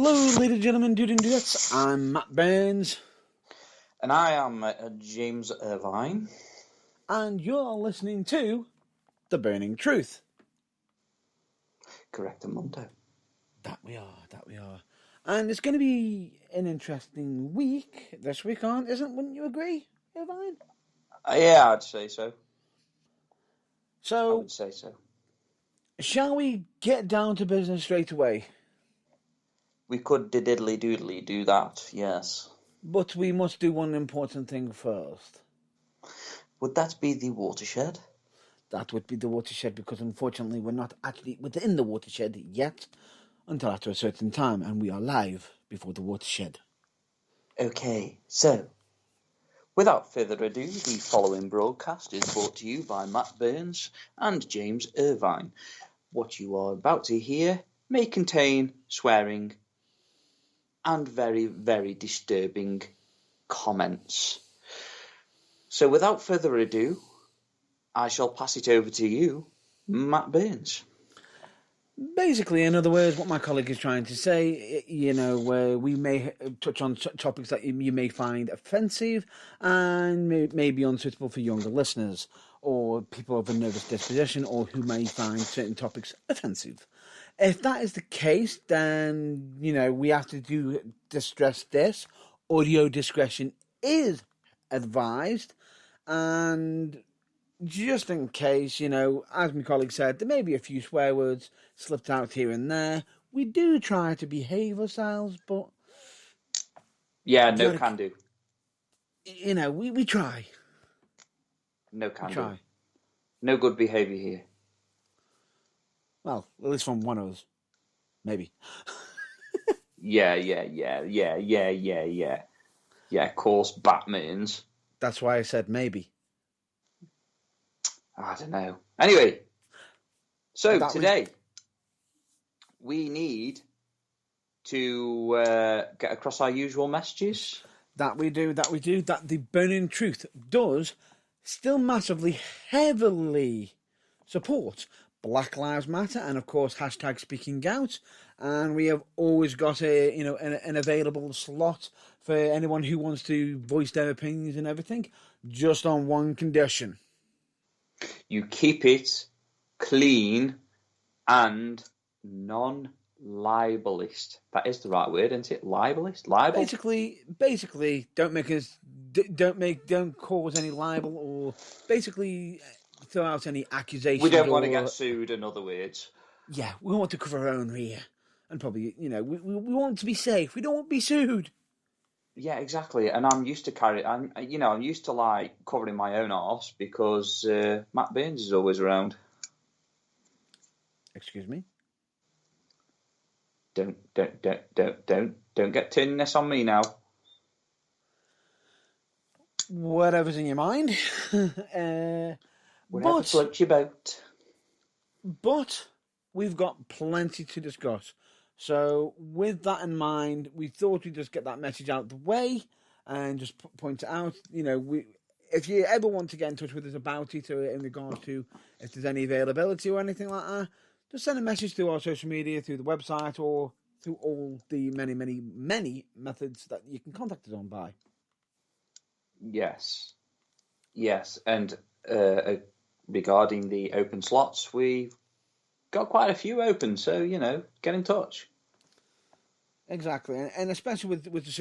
Hello, ladies and gentlemen, dude and dudettes. I'm Matt Burns. And I am James Irvine. And you're listening to The Burning Truth. Correctamundo. That we are. And it's going to be an interesting week this week, wouldn't you agree, Irvine? Yeah, I'd say so. I would say so. Shall we get down to business straight away? We could diddly doodly do that, yes. But we must do one important thing first. Would that be the watershed? That would be the watershed, because unfortunately we're not actually within the watershed yet until after a certain time, and we are live before the watershed. Okay, so without further ado, the following broadcast is brought to you by Matt Burns and James Irvine. What you are about to hear may contain swearing and very, very disturbing comments. So without further ado, I shall pass it over to you, Matt Burns. Basically, in other words, what my colleague is trying to say, where we may touch on topics that you may find offensive and may be unsuitable for younger listeners or people of a nervous disposition, or who may find certain topics offensive. If that is the case, then, we have to stress this. Audio discretion is advised, and just in case, as my colleague said, there may be a few swear words slipped out here and there. We do try to behave ourselves, but... Yeah, no can do. We try. No can do. No good behaviour here. Well, at least from one of us. Maybe. Yeah, of course, Batmans. That's why I said maybe. I don't know. Anyway, so today we need to get across our usual messages. That we do. That the Burning Truth does still massively, heavily support Black Lives Matter, and of course #Speaking Out. And we have always got an available slot for anyone who wants to voice their opinions and everything, just on one condition. You keep it clean and non-libelist. That is the right word, isn't it? Libelist? Libel? Basically, don't cause any libel, or basically throw out any accusations. We don't want to get sued, in other words. Yeah, we want to cover our own rear. And probably, we want to be safe. We don't want to be sued. Yeah, exactly. And I'm used to I'm used to covering my own arse because Matt Burns is always around. Excuse me? Don't get turning this on me now. Whatever's in your mind. Whatever floats your boat. But we've got plenty to discuss. So with that in mind, we thought we'd just get that message out of the way and just point it out. If you ever want to get in touch with us about it, or in regard to if there's any availability or anything like that, just send a message through our social media, through the website, or through all the many, many, many methods that you can contact us on by. Yes. And regarding the open slots, we've got quite a few open, so get in touch. Exactly, and especially with this,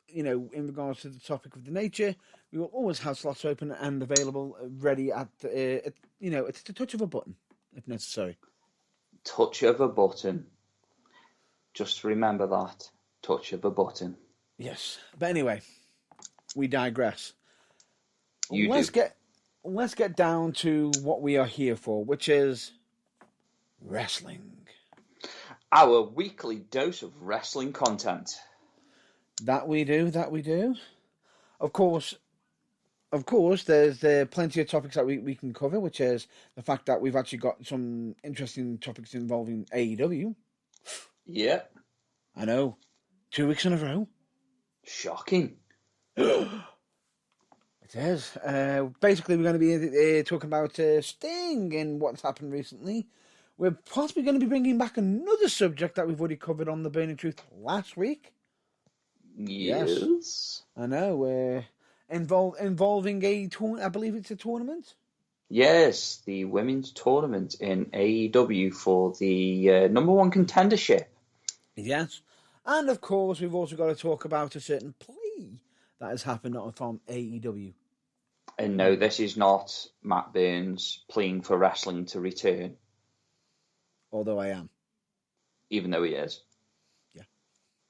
in regards to the topic of the nature, we will always have slots open and available, ready at it's the touch of a button, if necessary. Touch of a button. Just remember that, touch of a button. Yes, but anyway, we digress. Let's get down to what we are here for, which is wrestling. Our weekly dose of wrestling content. That we do. Of course, there's plenty of topics that we can cover, which is the fact that we've actually got some interesting topics involving AEW. Yeah. I know. 2 weeks in a row. Shocking. It is. Basically, we're going to be talking about Sting and what's happened recently we're possibly going to be bringing back another subject that we've already covered on The Burning Truth last week. Yes. I know. We're involving a tournament. I believe it's a tournament. Yes, the women's tournament in AEW for the number one contendership. Yes. And of course, we've also got to talk about a certain plea that has happened from AEW. And no, this is not Matt Burns pleading for wrestling to return. Although I am. Even though he is. Yeah.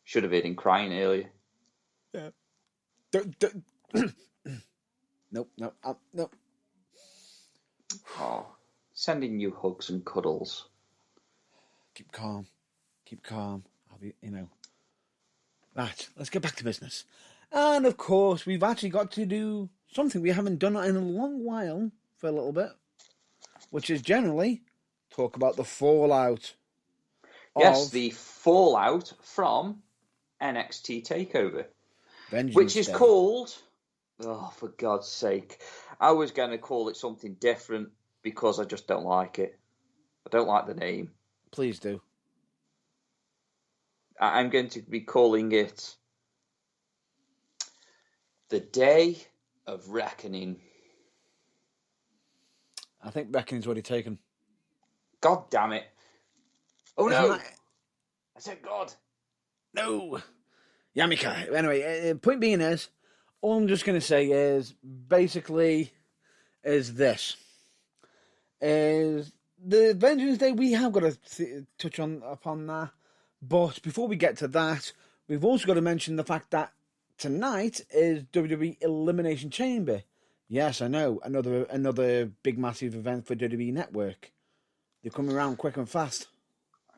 Should have heard him crying earlier. Yeah. Nope. Oh, sending you hugs and cuddles. Keep calm. I'll be, Right, let's get back to business. And of course, we've actually got to do something we haven't done in a long while for a little bit, which is generally talk about the fallout. Yes, the fallout from NXT TakeOver. Vengeance which is Day. called, oh, for God's sake, I was going to call it something different because I just don't like it. I don't like the name. Please do. I'm going to be calling it The Day of Reckoning. I think Reckoning's already taken. God damn it. Oh no! I said God. No! Yamika. Anyway, point being is, all I'm just going to say is, basically, is this. Is the Vengeance Day, we have got to touch upon that. But before we get to that, we've also got to mention the fact that tonight is WWE Elimination Chamber. Yes, I know, another big, massive event for WWE Network. They're coming around quick and fast.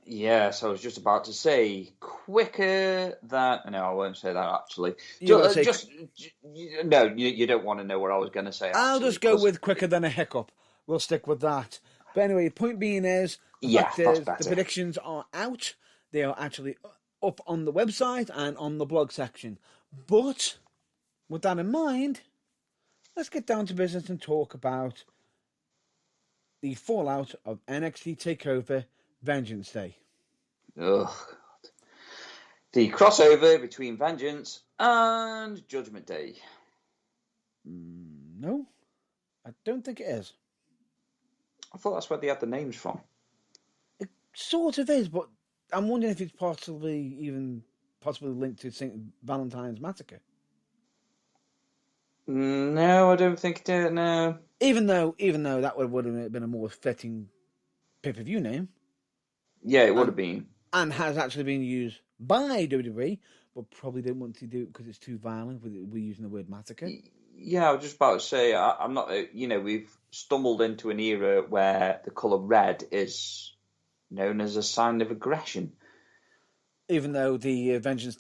Yes, I was just about to say quicker than. No, I won't say that actually. No, you don't want to know what I was going to say. I'll just go with quicker than a hiccup. We'll stick with that. But anyway, point being is, the predictions are out. They are actually up on the website and on the blog section. But with that in mind, let's get down to business and talk about the fallout of NXT TakeOver Vengeance Day. Oh, God. The crossover between Vengeance and Judgment Day. No, I don't think it is. I thought that's where they had the names from. It sort of is, but I'm wondering if it's possibly linked to St. Valentine's Massacre. No, I don't think it did, no. Even though that would have been a more fitting pay-per-view name. Yeah, it would have been. And has actually been used by WWE, but probably didn't want to do it because it's too violent. We're using the word massacre. Yeah, I was just about to say, I'm not, we've stumbled into an era where the colour red is known as a sign of aggression. Even though the Vengeance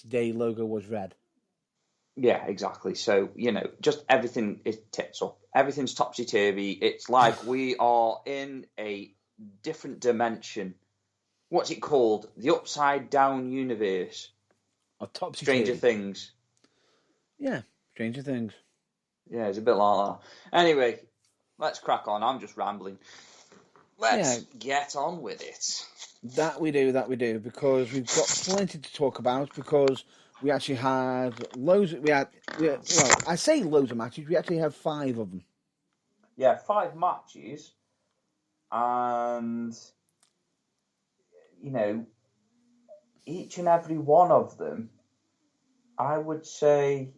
Day logo was red. Yeah, exactly. So, just everything is tits up. Everything's topsy-turvy. It's like we are in a different dimension. What's it called? The Upside Down Universe. Or topsy-turvy. Stranger Things. Yeah, Stranger Things. Yeah, it's a bit like that. Anyway, let's crack on. I'm just rambling. Let's get on with it. That we do, because we've got plenty to talk about, because we actually had loads. I say loads of matches. We actually had 5 of them. Yeah, 5 matches, and each and every one of them, I would say,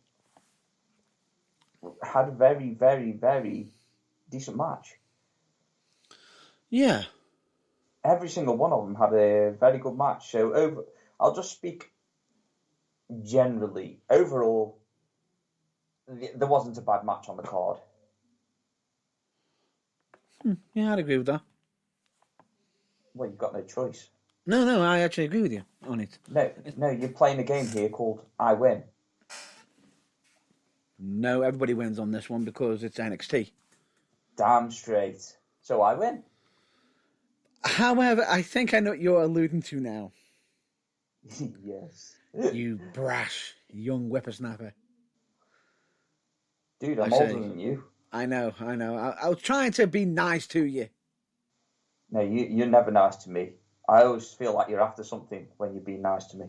had a very, very, very decent match. Yeah. Every single one of them had a very good match. So I'll just speak generally. Overall, there wasn't a bad match on the card. Yeah, I'd agree with that. Well, you've got no choice. No, I actually agree with you on it. No, you're playing a game here called I Win. No, everybody wins on this one because it's NXT. Damn straight. So I win. However, I think I know what you're alluding to now. Yes. You brash young whippersnapper. Dude, I'm older than you. I know. I was trying to be nice to you. No, you're never nice to me. I always feel like you're after something when you're being nice to me.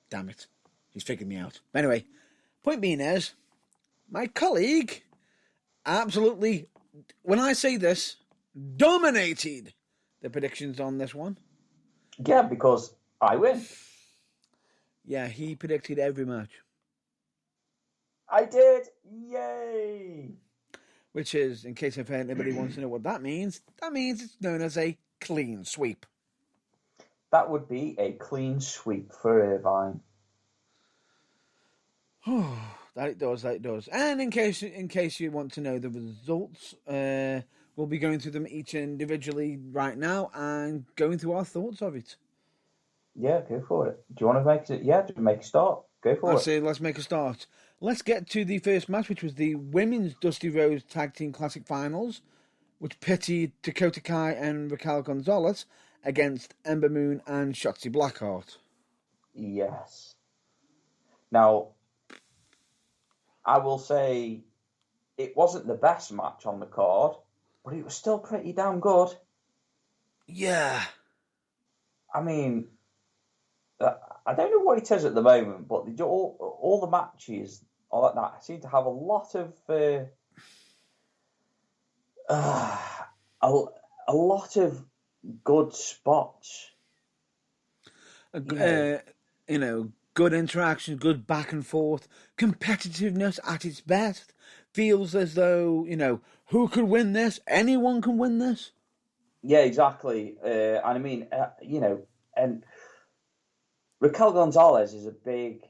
Damn it. He's figured me out. But anyway, point being is, my colleague absolutely, when I say this, dominated the predictions on this one. Yeah, because I win. Yeah, he predicted every match. I did! Yay! Which is, in case if anybody wants to know what that means it's known as a clean sweep. That would be a clean sweep for Irvine. That it does. And in case you want to know the results, we'll be going through them each individually right now and going through our thoughts of it. Yeah, go for it. Do you want to make it? Yeah, to make a start. Go for I'd it. say let's make a start. Let's get to the first match, which was the Women's Dusty Rhodes Tag Team Classic Finals, which pitted Dakota Kai and Raquel Gonzalez against Ember Moon and Shotzi Blackheart. Yes. Now, I will say it wasn't the best match on the card, but it was still pretty damn good. Yeah. I mean, I don't know what it is at the moment, but all the matches like that seem to have a lot of a lot of good spots. Good interaction, good back and forth, competitiveness at its best. Feels as though, who could win this? Anyone can win this. Yeah, exactly. And I mean, and Raquel Gonzalez is a big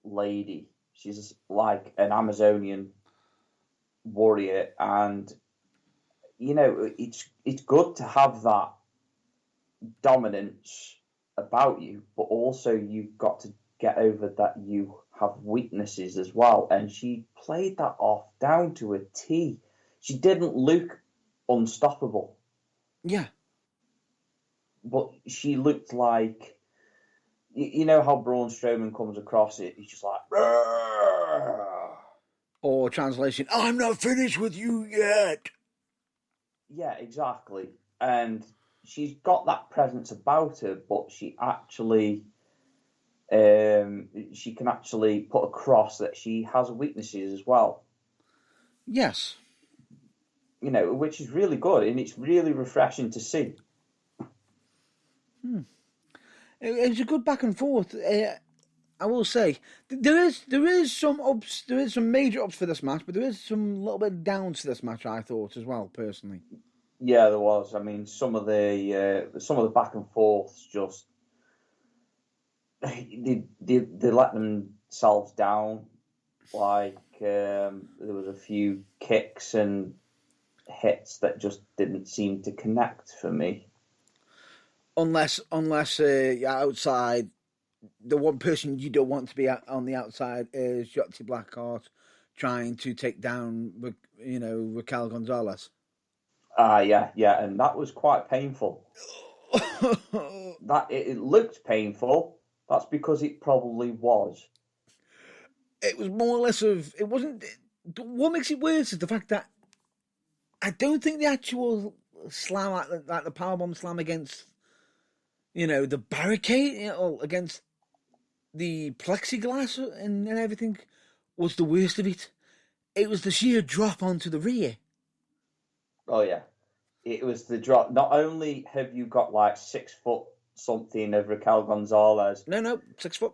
lady. She's like an Amazonian warrior, and it's good to have that dominance about you, but also you've got to get over that you have weaknesses as well. And she played that off down to a T. She didn't look unstoppable. Yeah. But she looked like, you know how Braun Strowman comes across it? He's just like, "Rrr." Or translation, I'm not finished with you yet. Yeah, exactly. And she's got that presence about her, but she actually, she can actually put across that she has weaknesses as well. Yes. Which is really good, and it's really refreshing to see. It was a good back and forth. I will say there is some major ups for this match, but there is some little bit downs to this match. I thought as well, personally. Yeah, there was. I mean, some of the back and forths just they let themselves down. Like there was a few kicks and hits that just didn't seem to connect for me. Unless you're outside, the one person you don't want to be on the outside is Shotzi Blackheart trying to take down, Raquel Gonzalez. Yeah, and that was quite painful. That it looked painful. That's because it probably was. It was more or less of it wasn't. What makes it worse is the fact that I don't think the actual slam, like the powerbomb slam against, the barricade, against the plexiglass and everything, was the worst of it. It was the sheer drop onto the rear. Oh yeah, it was the drop. Not only have you got like 6 foot something of Raquel Gonzalez. No, 6 foot.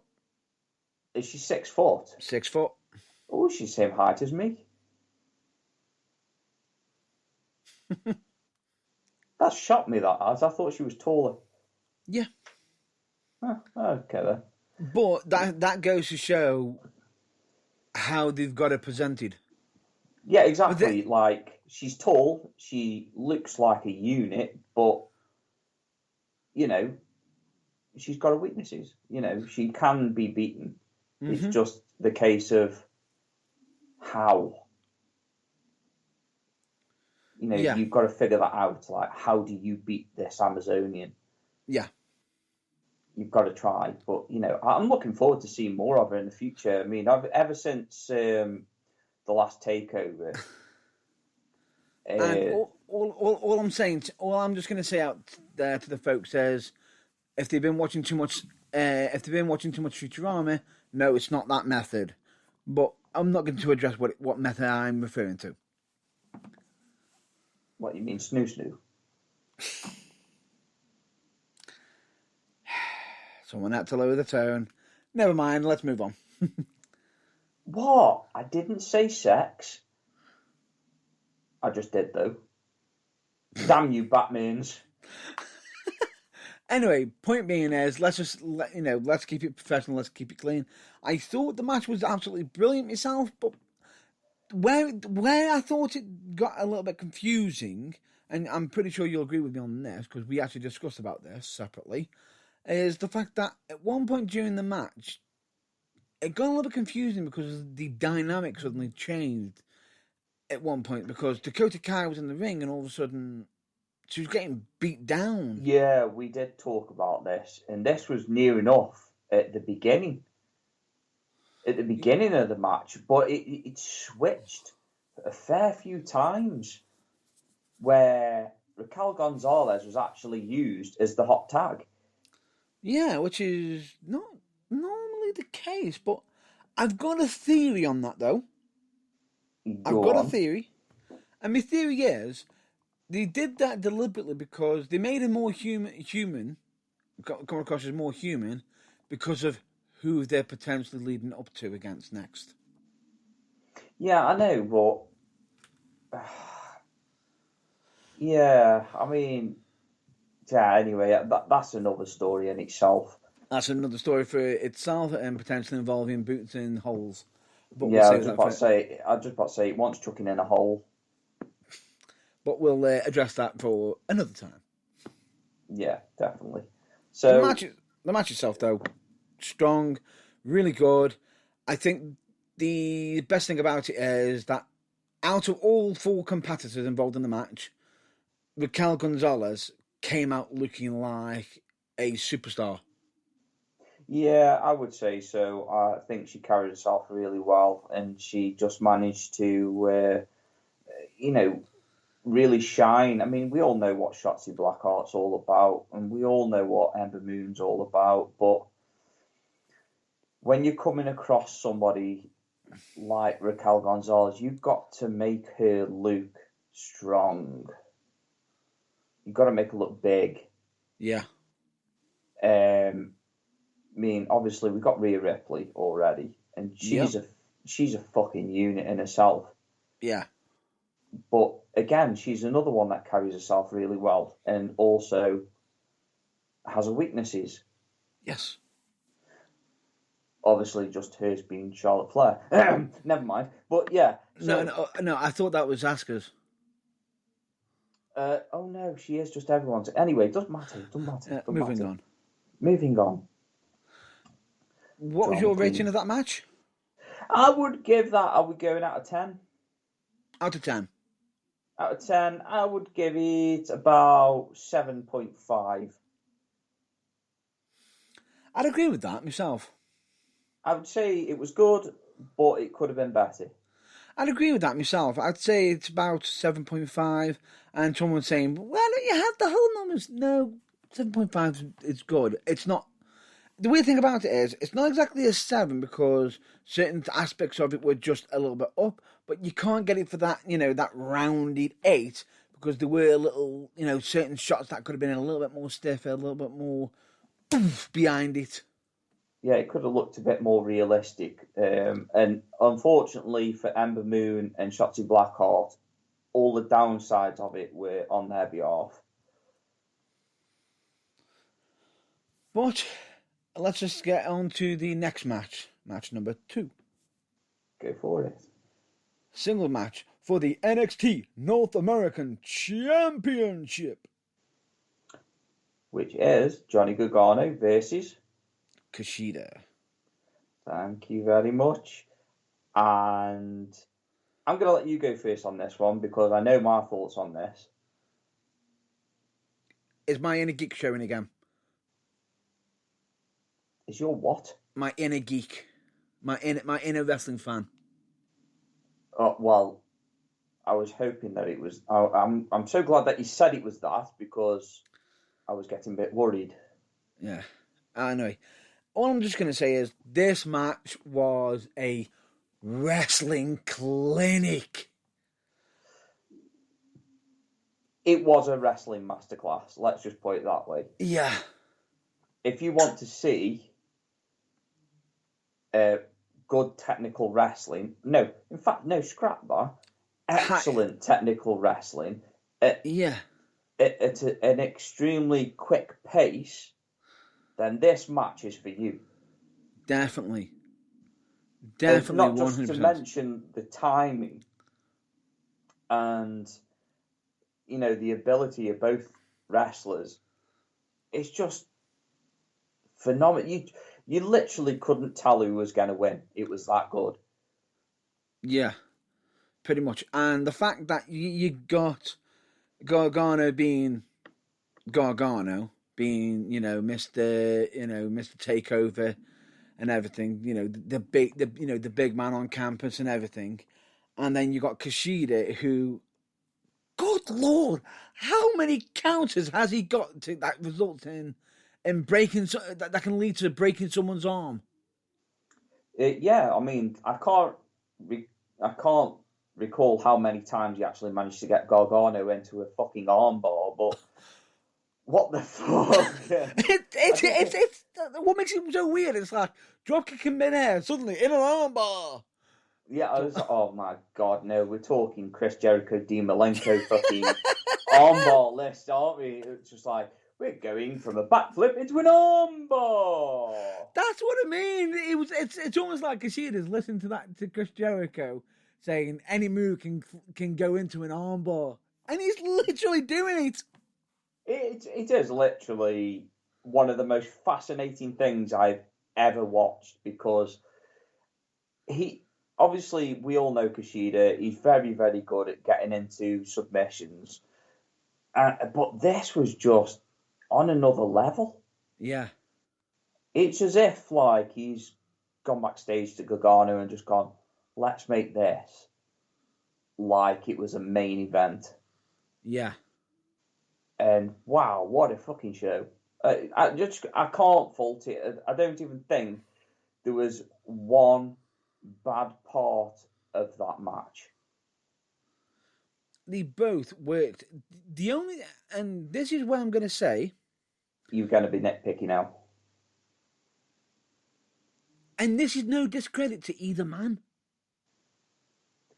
Is she 6 foot? 6 foot. Oh, she's the same height as me. That shocked me, that as I thought she was taller. Yeah. Okay then. But that goes to show how they've got it presented. Yeah, exactly. Like, she's tall, she looks like a unit, but she's got her weaknesses. She can be beaten. Mm-hmm. It's just the case of how. You've got to figure that out. Like, how do you beat this Amazonian? Yeah. You've got to try. But, I'm looking forward to seeing more of her in the future. I mean, ever since the last TakeOver. all I'm saying, all I'm just going to say out there to the folks is, if they've been watching too much, Futurama, no, it's not that method. But I'm not going to address what method I'm referring to. What, you mean snoo snoo? Someone had to lower the tone. Never mind, let's move on. What? I didn't say sex. I just did, though. Damn you, Batmans. Anyway, point being is, let's keep it professional, let's keep it clean. I thought the match was absolutely brilliant myself, but where I thought it got a little bit confusing, and I'm pretty sure you'll agree with me on this because we actually discussed about this separately, is the fact that at one point during the match, it got a little bit confusing because the dynamic suddenly changed at one point because Dakota Kai was in the ring and all of a sudden she was getting beat down. Yeah, we did talk about this, and this was near enough at the beginning. At the beginning of the match, but it switched a fair few times where Raquel Gonzalez was actually used as the hot tag. Yeah, which is not normally the case, but I've got a theory on that though. I've got a theory, and my theory is they did that deliberately because they made him more human, come across as more human, because of who they're potentially leading up to against next. Yeah, I know, but yeah, I mean, yeah. Anyway, that's another story in itself. That's another story for itself, and potentially involving boots in holes. But Yeah, I was just about to say, it wants chucking in a hole. But we'll address that for another time. Yeah, definitely. So the match itself, though, strong, really good. I think the best thing about it is that out of all four competitors involved in the match, Raquel Gonzalez came out looking like a superstar. yeah, I would say so. I think she carried herself really well, and she just managed to, really shine. I mean, we all know what Shotzi Blackheart's all about, and we all know what Ember Moon's all about, but when you're coming across somebody like Raquel Gonzalez, you've got to make her look strong. You've got to make her look big. Yeah. I mean, obviously we've got Rhea Ripley already, and she's a fucking unit in herself. Yeah. But again, she's another one that carries herself really well, and also has her weaknesses. Yes. Obviously, just hers being Charlotte Flair. Never mind. But yeah. So, no. I thought that was Asuka's. Oh no, she is just everyone's. Anyway, doesn't matter. Moving on. Moving on. What was your rating of that match? I would give that. Are we going out of 10? Out of 10. Out of 10, I would give it about 7.5. I'd agree with that myself. I would say it was good, but it could have been better. I'd agree with that myself. I'd say it's about 7.5. And someone's saying, why don't you have the whole numbers? No, 7.5 is good. It's not. The weird thing about it is, it's not exactly a 7 because certain aspects of it were just a little bit up, but you can't get it for that, that rounded 8 because there were little, certain shots that could have been a little bit more stiffer, a little bit more oomph behind it. Yeah, it could have looked a bit more realistic. And unfortunately for Ember Moon and Shotzi Blackheart, all the downsides of it were on their behalf. But let's just get on to the next match. Match number 2. Go for it. Single match for the NXT North American Championship. Which is Johnny Gargano versus Kushida. Thank you very much. And I'm going to let you go first on this one because I know my thoughts on this. Is my inner geek showing again? Is your what? My inner geek. My inner wrestling fan. Oh, well, I was hoping that it was. I'm so glad that you said it was that, because I was getting a bit worried. Yeah. Anyway, all I'm just going to say is this match was a wrestling clinic. It was a wrestling masterclass. Let's just put it that way. Yeah. If you want to see good technical wrestling, no, scrap that. Excellent technical wrestling Yeah. at an extremely quick pace, then this match is for you. Definitely. And Definitely, not just 100%. to mention the timing and, the ability of both wrestlers. It's just phenomenal. You literally couldn't tell who was going to win. It was that good. Yeah, pretty much. And the fact that you got Gargano being Gargano, being Mr. Mr. Takeover and everything, the big man on campus and everything, and then you got Kushida, who, good lord, how many counters has he got that results in breaking that can lead to breaking someone's arm? Yeah, I mean, I can't recall how many times he actually managed to get Gargano into a fucking armbar, but what the fuck? It's what makes it so weird. It's like drop kick in midair, suddenly in an armbar. Yeah, I was. Oh my god, no! We're talking Chris Jericho, Dean Malenko, fucking armbar list, aren't we? It's just like we're going from a backflip into an armbar. That's what I mean. It's almost like Kushida's listening to Chris Jericho saying any move can go into an armbar, and he's literally doing it. It is literally one of the most fascinating things I've ever watched, because obviously, we all know Kushida. He's very, very good at getting into submissions. But this was just on another level. Yeah. It's as if, like, he's gone backstage to Gargano and just gone, let's make this like it was a main event. Yeah. And wow, what a fucking show. I can't fault it. I don't even think there was one bad part of that match. They both worked. And this is what I'm going to say. You're going to be nitpicky now. And this is no discredit to either man.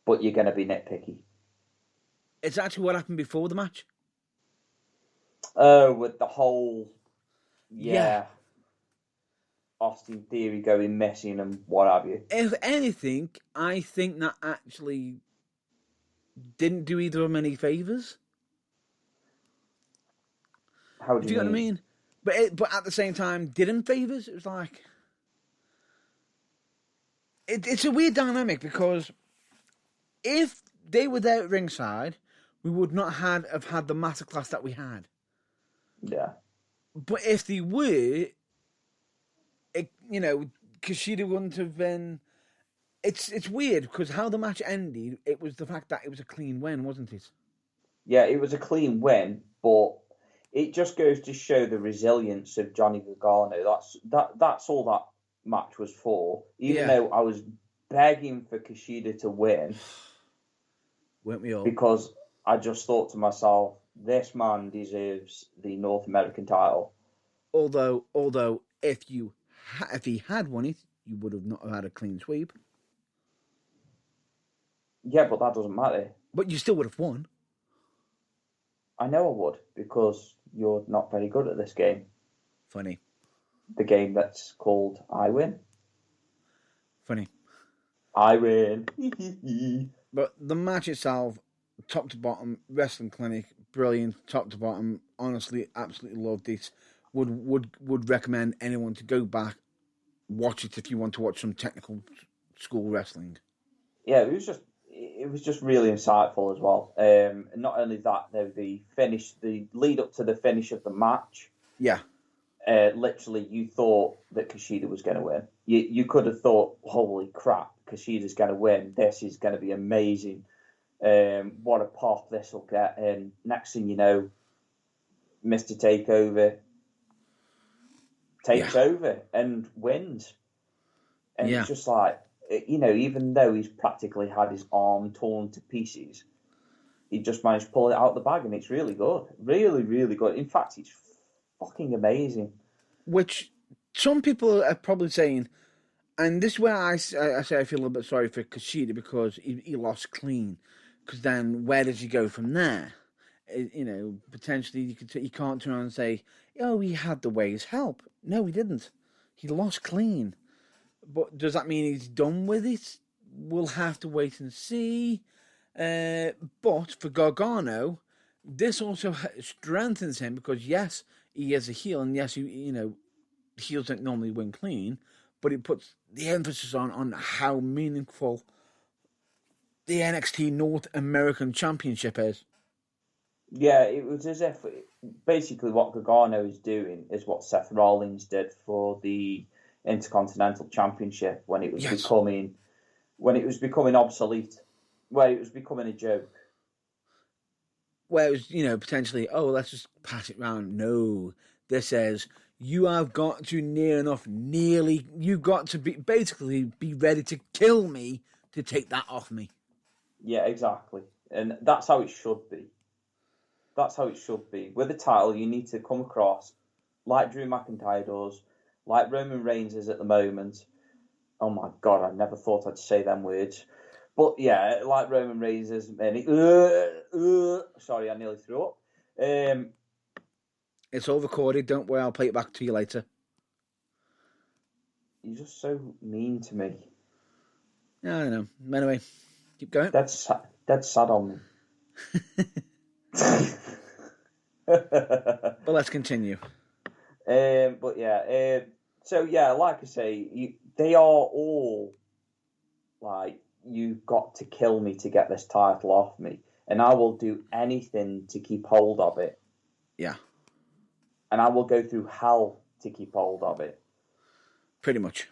But you're going to be nitpicky. It's actually what happened before the match. Oh, with the whole, yeah. Austin Theory going missing and what have you. If anything, I think that actually didn't do either of them any favours. How do you know what I mean? But at the same time, did him favours. It was like it's a weird dynamic, because if they were there at ringside, we would not have had the masterclass that we had. Yeah. But if they were, Kushida wouldn't have been. It's weird, because how the match ended, it was the fact that it was a clean win, wasn't it? Yeah, it was a clean win, but it just goes to show the resilience of Johnny Gargano. That's all that match was for. Even though I was begging for Kushida to win, weren't we all? Because I just thought to myself, this man deserves the North American title. Although if he had won it, you would have not had a clean sweep. Yeah, but that doesn't matter. But you still would have won. I know I would, because you're not very good at this game. Funny. The game that's called I Win. Funny. I win. But the match itself, top to bottom, wrestling clinic, brilliant, top to bottom. Honestly, absolutely loved it. Would recommend anyone to go back, watch it if you want to watch some technical school wrestling. Yeah, it was just really insightful as well. Not only that, the lead up to the finish of the match. Yeah. Literally, you thought that Kushida was going to win. You could have thought, holy crap, Kushida's going to win. This is going to be amazing. What a pop this will get. And next thing you know, Mr. Takeover takes over and wins. And it's just like, even though he's practically had his arm torn to pieces, he just managed to pull it out of the bag, and it's really good. Really, really good. In fact, it's fucking amazing. Which some people are probably saying, and this is where I say I feel a little bit sorry for Kushida because he lost clean. Because then where does he go from there? Potentially you can't turn around and say, oh, he had the ways help. No, he didn't. He lost clean. But does that mean he's done with it? We'll have to wait and see. But for Gargano, this also strengthens him because yes, he is a heel, and yes, heels don't normally win clean, but it puts the emphasis on how meaningful the NXT North American Championship is. Yeah, it was as if basically what Gargano is doing is what Seth Rollins did for the Intercontinental Championship when it was becoming obsolete, where it was becoming a joke. Where it was, potentially, oh, let's just pass it round. No, this says you have got to you've got to be ready to kill me to take that off me. Yeah, exactly. And that's how it should be. That's how it should be. With a title, you need to come across like Drew McIntyre does, like Roman Reigns is at the moment. Oh my God, I never thought I'd say them words. But yeah, like Roman Reigns is. Sorry, I nearly threw up. It's all recorded. Don't worry, I'll play it back to you later. You're just so mean to me. Yeah, I know. Anyway, keep going. That's sad on me. But let's continue. But yeah, so yeah, like I say, they are all like, you've got to kill me to get this title off me, and I will do anything to keep hold of it. Yeah. And I will go through hell to keep hold of it. Pretty much.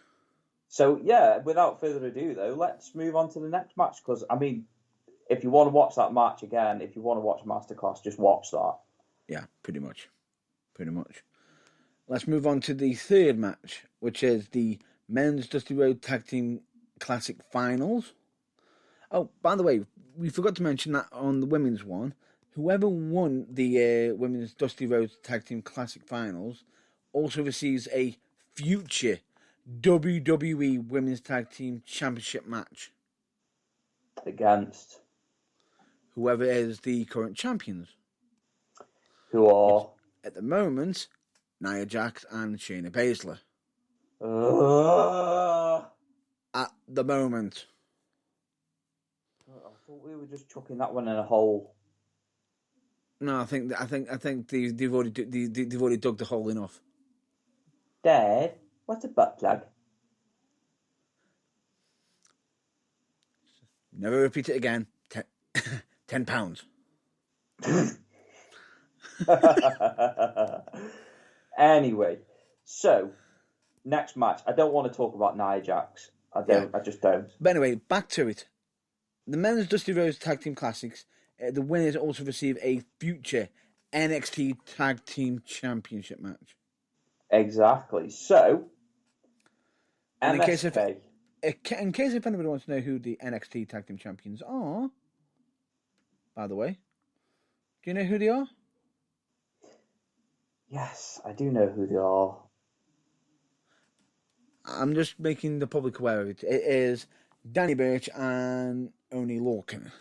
So yeah, without further ado though, let's move on to the next match, because I mean, if you want to watch that match again, if you want to watch Masterclass, just watch that. Yeah, pretty much. Let's move on to the third match, which is the Men's Dusty Road Tag Team Classic Finals. Oh, by the way, we forgot to mention that on the women's one, whoever won the Women's Dusty Road Tag Team Classic Finals also receives a future WWE Women's Tag Team Championship match. Against? Whoever is the current champions. Who are? Which, at the moment, Nia Jax and Shayna Baszler. At the moment. I thought we were just chucking that one in a hole. No, I think they've already dug the hole enough. Dad, what's a butt plug? Never repeat it again. £10. Anyway, so next match. I don't want to talk about Nia Jax. I don't. Yeah. I just don't. But anyway, back to it. The Men's Dusty Rhodes Tag Team Classics. The winners also receive a future NXT Tag Team Championship match. Exactly. So, and in case if anybody wants to know who the NXT Tag Team Champions are, by the way, do you know who they are? Yes, I do know who they are. I'm just making the public aware of it. It is Danny Burch and Oney Lorcan.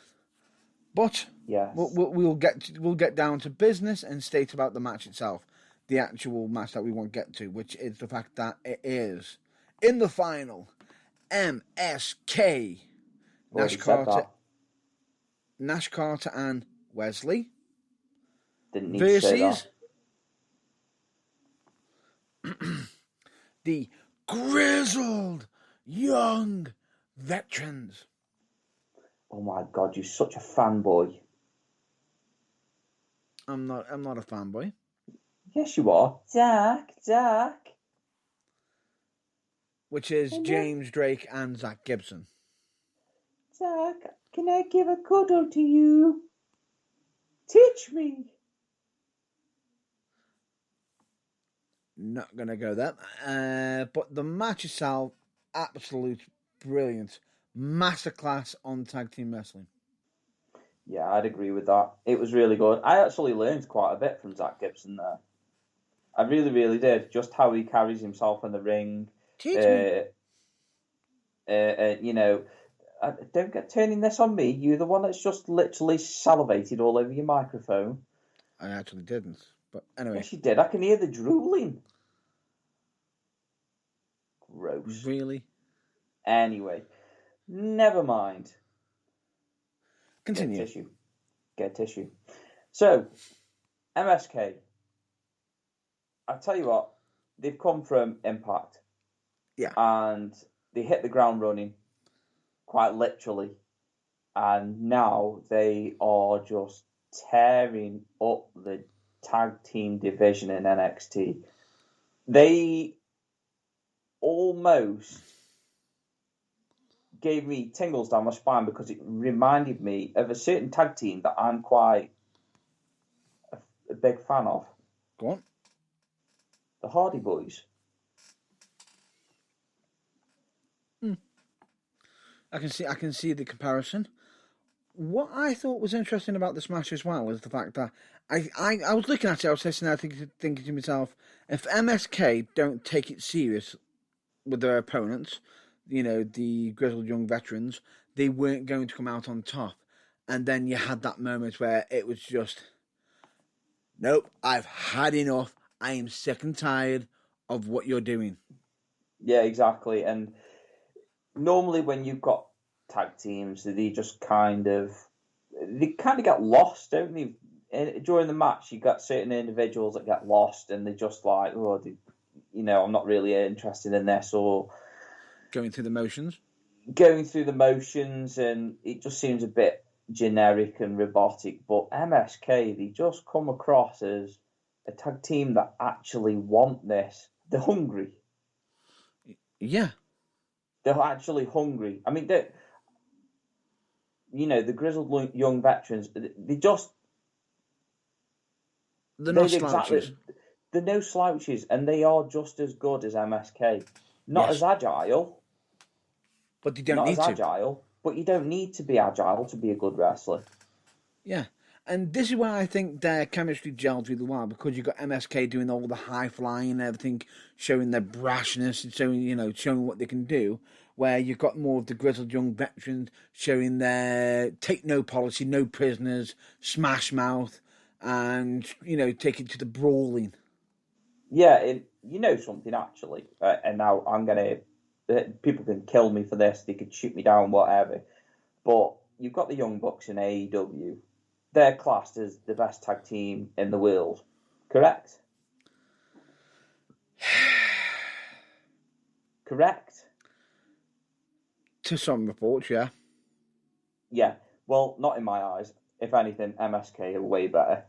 But yes, we'll get down to business and state about the match itself, the actual match that we want to get to, which is the fact that it is in the final MSK Nash Carter and Wesley didn't need to say that. The grizzled young veterans. Oh my God, you're such a fanboy. I'm not a fanboy. Yes, you are. Zach. Which is James Drake and Zach Gibson. Zach, Can I give a cuddle to you? Teach me. Not going to go there. But the match itself, absolute brilliant. Masterclass on tag team wrestling. Yeah, I'd agree with that. It was really good. I actually learned quite a bit from Zach Gibson there. I really, really did. Just how he carries himself in the ring. Teach me. You know, don't get turning this on me. You're the one that's just literally salivated all over your microphone. I actually didn't. But anyway. Yes, you did. I can hear the drooling. Gross. Really? Anyway, never mind. Continue. Get tissue. So, MSK. I tell you what, they've come from Impact. Yeah. And they hit the ground running, quite literally. And now they are just tearing up the tag team division in NXT. They almost gave me tingles down my spine because it reminded me of a certain tag team that I'm quite a big fan of. Go on. The Hardy Boys. I can see the comparison. What I thought was interesting about this match as well was the fact that I was looking at it, I was listening, thinking to myself, if MSK don't take it serious with their opponents, you know, the grizzled young veterans, they weren't going to come out on top. And then you had that moment where it was just, nope, I've had enough. I am sick and tired of what you're doing. Yeah, exactly. And normally when you've got tag teams, they kind of get lost, don't they? During the match, you got certain individuals that get lost, and they're just like, oh, I'm not really interested in this, or going through the motions, and it just seems a bit generic and robotic. But MSK, they just come across as a tag team that actually want this. They're hungry. Yeah. They're actually hungry. I mean, the grizzled young veterans, they're no slouches. They're no slouches, and they are just as good as MSK. Not as agile. But you don't need to. Not as agile, but you don't need to be agile to be a good wrestler. Yeah. And this is why I think their chemistry gelled really well, because you've got MSK doing all the high flying and everything, showing their brashness and showing what they can do, where you've got more of the grizzled young veterans showing their take no policy, no prisoners, smash mouth, and, take it to the brawling. Yeah, something actually, and now I'm going to, people can kill me for this, they could shoot me down, whatever, but you've got the Young Bucks in AEW. They're classed as the best tag team in the world, correct? Correct? To some reports, yeah. Yeah, well, not in my eyes. If anything, MSK are way better.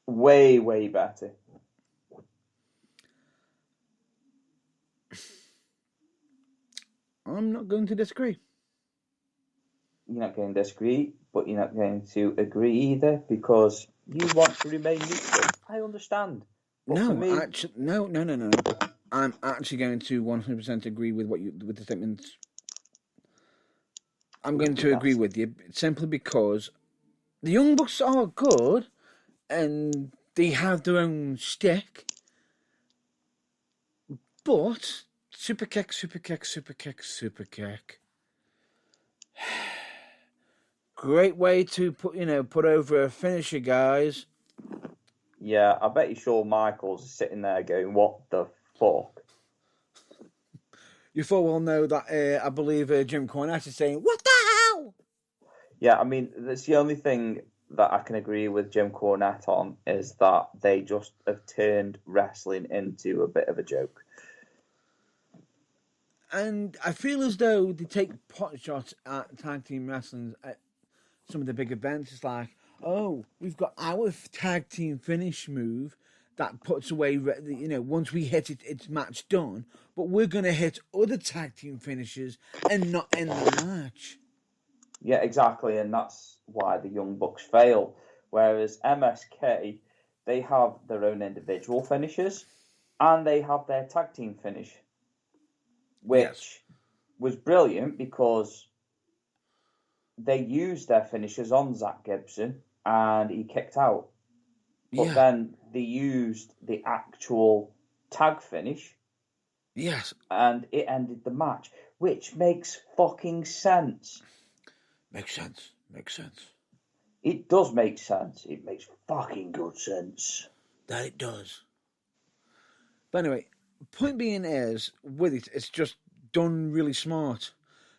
Way, way better. I'm not going to disagree. You're not going to disagree, but you're not going to agree either because you want to remain neutral. I understand. But no, for me... actually, no. I'm actually going to 100% agree with with the statements. I'm going to agree with you simply because the Young Bucks are good and they have their own stick, but super kick. Great way to put over a finisher, guys. Yeah, I bet you Shawn Michaels is sitting there going, what the fuck? You full well know that I believe Jim Cornette is saying, what the hell? Yeah, I mean, that's the only thing that I can agree with Jim Cornette on is that they just have turned wrestling into a bit of a joke. And I feel as though they take pot shots at tag team wrestling at some of the big events. It's like, oh, we've got our tag team finish move that puts away, once we hit it, it's match done. But we're going to hit other tag team finishes and not end the match. Yeah, exactly, and that's why the Young Bucks fail. Whereas MSK, they have their own individual finishes, and they have their tag team finish, Yes. which was brilliant because they used their finishes on Zach Gibson, and he kicked out. But Yeah. then they used the actual tag finish, Yes. and it ended the match, which makes fucking sense. Makes sense. Makes sense. It does make sense. It makes fucking good sense. That it does. But anyway, point being is, with it, it's just done really smart.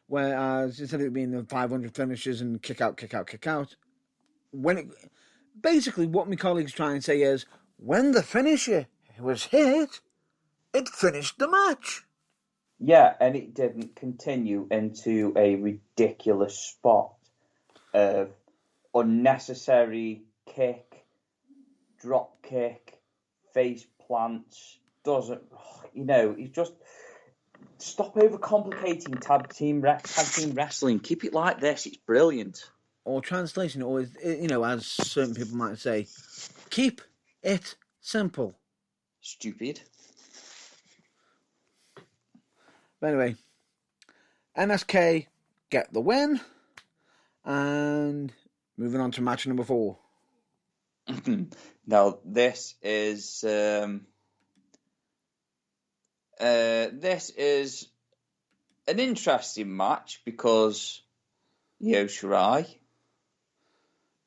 Whereas instead of it being the 500 finishes and kick out, kick out, kick out, when it basically what my colleagues try and say is when the finisher was hit, it finished the match. Yeah, and it didn't continue into a ridiculous spot of unnecessary kick, drop kick, face plants. Doesn't, it's just stop overcomplicating tag team wrestling. Keep it like this. It's brilliant. Or translation, or as certain people might say, keep it simple. Stupid. But anyway, MSK get the win, and moving on to match number 4. Now this is an interesting match because Io Shirai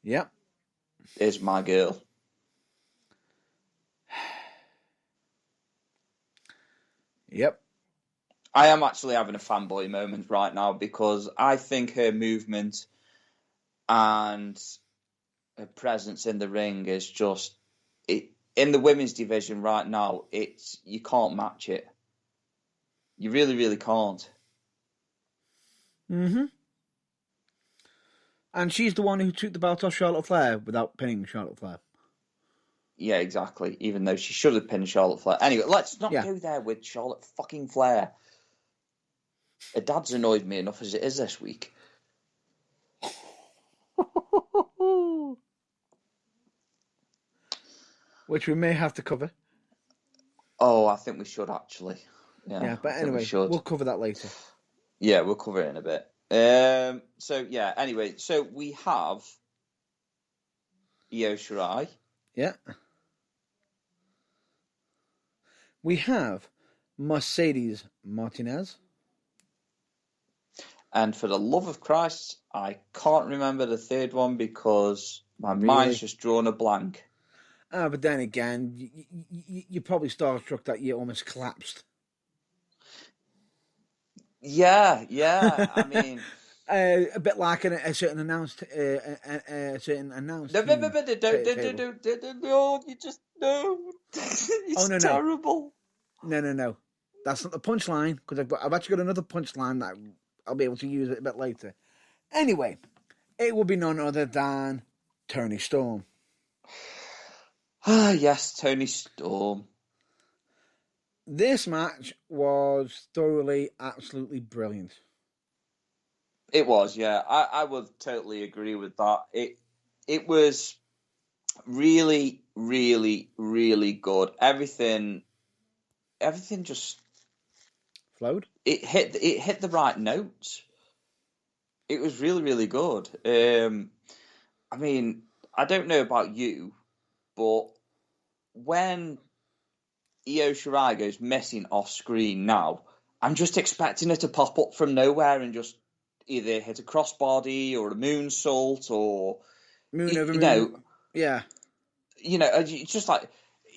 Yep. is my girl. Yep. I am actually having a fanboy moment right now because I think her movement and her presence in the ring is just in the women's division right now. You can't match it. You really, really can't. Mm-hmm. And she's the one who took the belt off Charlotte Flair without pinning Charlotte Flair. Yeah, exactly. Even though she should have pinned Charlotte Flair. Anyway, let's not go there with Charlotte fucking Flair. Her dad's annoyed me enough as it is this week. Which we may have to cover. Oh, I think we should actually. Yeah, but anyway, we'll cover that later. Yeah, we'll cover it in a bit. Anyway, so we have Io Shirai. Yeah. We have Mercedes Martinez. And for the love of Christ, I can't remember the third one because my mind's just drawn a blank. But then again, you're probably starstruck that you almost collapsed. Yeah. I mean, a bit like a certain announced, No, you just no. It's terrible. No. That's not the punchline because I've actually got another punchline that I'll be able to use it a bit later. Anyway, it will be none other than Toni Storm. Ah, yes, Toni Storm. This match was thoroughly, absolutely brilliant. It was, yeah. I would totally agree with that. It was really, really, really good. Everything just flowed. It hit the right notes. It was really, really good. I mean, I don't know about you, but when Io Shirai goes missing off screen now, I'm just expecting her to pop up from nowhere and just either hit a crossbody or a moonsault or yeah. It's just like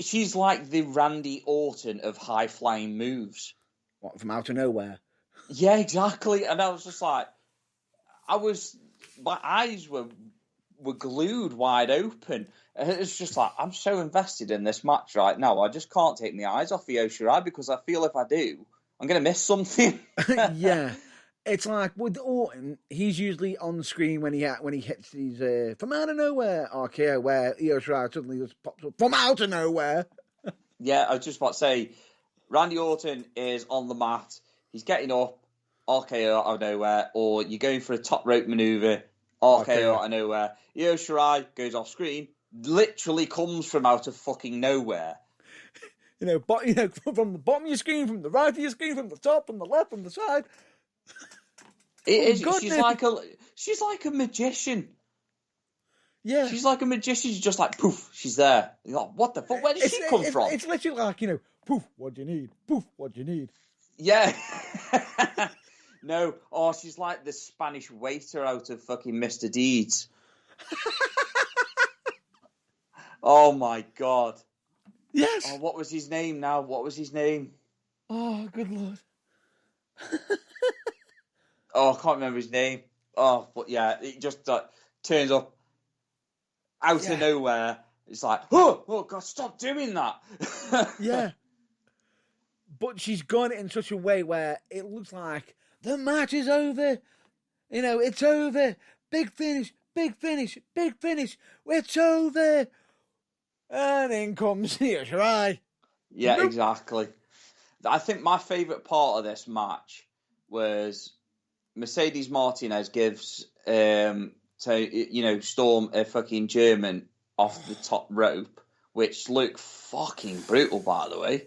she's like the Randy Orton of high flying moves. What, from out of nowhere? Yeah, exactly. And I was just like, my eyes were glued wide open. And it's just like, I'm so invested in this match right now. I just can't take my eyes off Io Shirai because I feel if I do, I'm going to miss something. Yeah. It's like with Orton, he's usually on the screen when he hits these from out of nowhere RKO where Io Shirai suddenly just pops up from out of nowhere. Yeah, I was just about to say, Randy Orton is on the mat. He's getting up RKO out of nowhere, or you're going for a top rope maneuver, RKO out of nowhere. Io Shirai goes off screen, literally comes from out of fucking nowhere. From the bottom of your screen, from the right of your screen, from the top, from the left, from the side. She's like a magician. Yeah. She's like a magician. She's just like, poof, she's there. You're like, what the fuck? Where did she come from? It's literally like, poof, what do you need? Poof, what do you need? Yeah. No. Oh, she's like the Spanish waiter out of fucking Mr. Deeds. Oh, my God. Yes. Oh, what was his name now? What was his name? Oh, good Lord. Oh, I can't remember his name. Oh, but yeah, it just turns up out of nowhere. It's like, oh God, stop doing that. Yeah. But she's gone it in such a way where it looks like the match is over. It's over. Big finish, big finish, big finish. It's over. And in comes Io Shirai. Yeah, Nope. Exactly. I think my favourite part of this match was Mercedes Martinez gives Storm a fucking German off the top rope, which looked fucking brutal, by the way.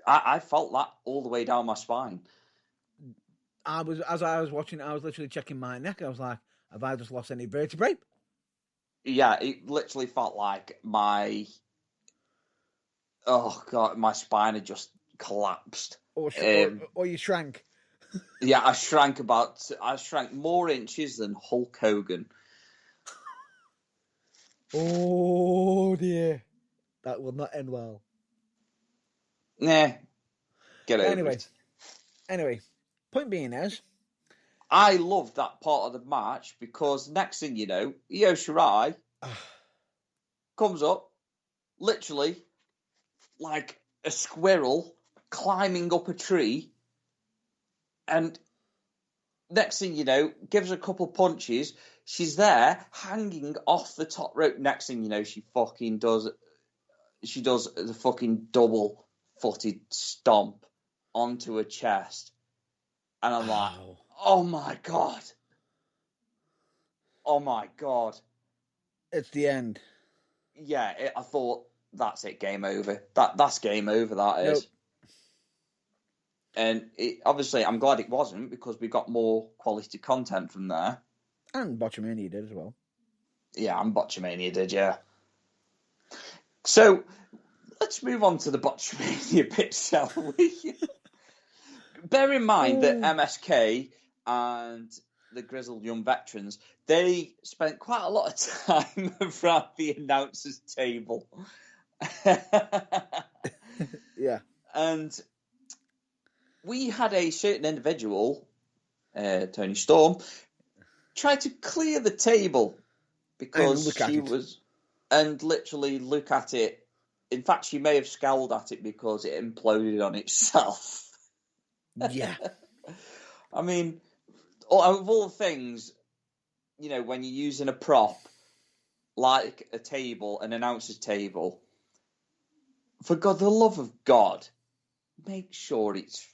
I felt that all the way down my spine. As I was watching, I was literally checking my neck. I was like, have I just lost any vertebrae? Yeah, it literally felt like my spine had just collapsed. Or you shrank. Yeah, I shrank more inches than Hulk Hogan. Oh dear. That will not end well. Nah. Get over it. Anyway, point being is, I loved that part of the match because next thing you know, Io Shirai comes up, literally like a squirrel climbing up a tree, and next thing you know, gives a couple punches. She's there, hanging off the top rope. Next thing you know, she does the fucking double-footed stomp onto her chest. And I'm like, oh my God. Oh my God. It's the end. Yeah, I thought, that's it, game over. That's game over, that is. Nope. And obviously, I'm glad it wasn't, because we got more quality content from there. And Botchamania did as well. Yeah, and Botchamania did, yeah. So, let's move on to the Botchamania bit, shall we? Bear in mind that MSK and the Grizzled Young Veterans, they spent quite a lot of time around the announcers' table. Yeah. And we had a certain individual, Tony Storm, try to clear the table because and literally look at it. In fact, she may have scowled at it because it imploded on itself. Yeah. I mean, of all things, when you're using a prop like a table, an announcer's table, for God, the love of God, make sure it's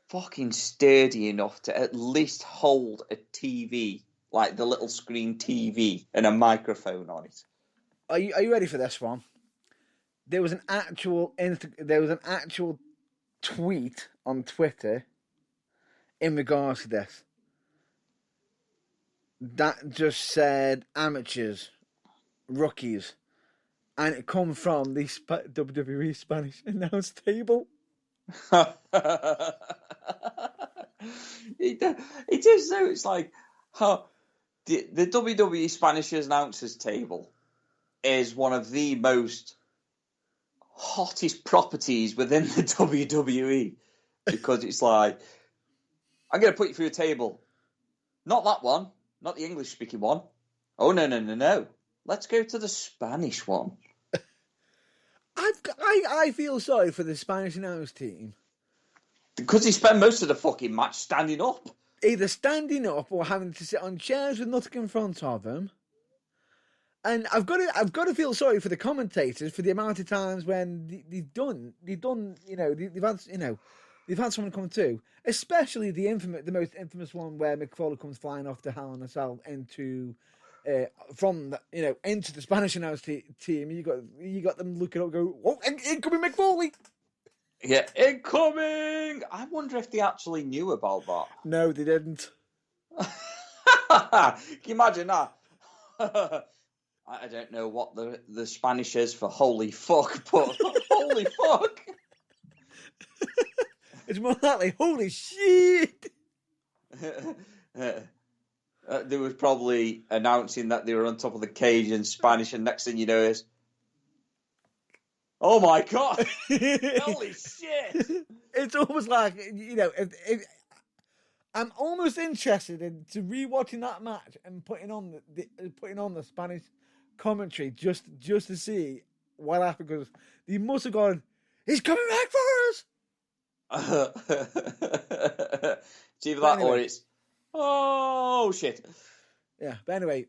fucking sturdy enough to at least hold a TV, like the little screen TV, and a microphone on it. Are you ready for this one? There was an actual tweet on Twitter in regards to this that just said amateurs, rookies, and it come from the WWE Spanish announce table. It is though. It's like the WWE Spanish announcers table is one of the most hottest properties within the WWE, because it's like, I'm going to put you through a table. Not that one, not the English speaking one. Oh no. Let's go to the Spanish one. I feel sorry for the Spanish announce team. Because they spend most of the fucking match standing up. Either standing up or having to sit on chairs with nothing in front of them. And I've got to feel sorry for the commentators for the amount of times when they've had, they've had someone come through, especially the most infamous one where Mick Foley comes flying off the Hell in a Cell into into the Spanish announce team. You got them looking up, go, "Oh, incoming Mick Foley!" Yeah, incoming. I wonder if they actually knew about that. No, they didn't. Can you imagine that? I don't know what the Spanish is for holy fuck, but holy fuck. It's more likely, holy shit. They was probably announcing that they were on top of the cage in Spanish, and next thing you know is, oh my god, holy shit! It's almost like, I'm almost interested in rewatching that match and putting on the Spanish commentary just to see what happened, because he must have gone, he's coming back for us. It's either that or it's, oh shit. Yeah, but anyway,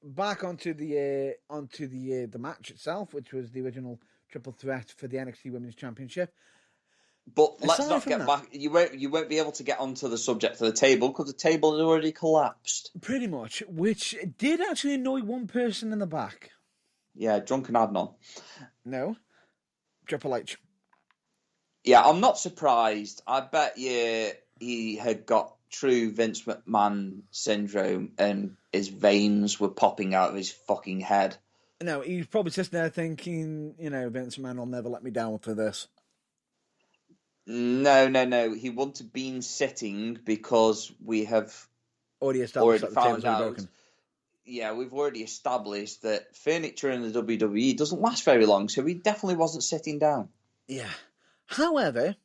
back onto the match itself, which was the original triple threat for the NXT Women's Championship. But let's not get back. You won't be able to get onto the subject of the table because the table had already collapsed. Pretty much, which did actually annoy one person in the back. Yeah, drunken Adnan. No, Triple H. Yeah, I'm not surprised. I bet you he had got true Vince McMahon syndrome and his veins were popping out of his fucking head. No, he's probably sitting there thinking, Vince McMahon will never let me down for this. No. He wouldn't have been sitting because we have already found out. Yeah, we've already established that furniture in the WWE doesn't last very long, so he definitely wasn't sitting down. Yeah. However,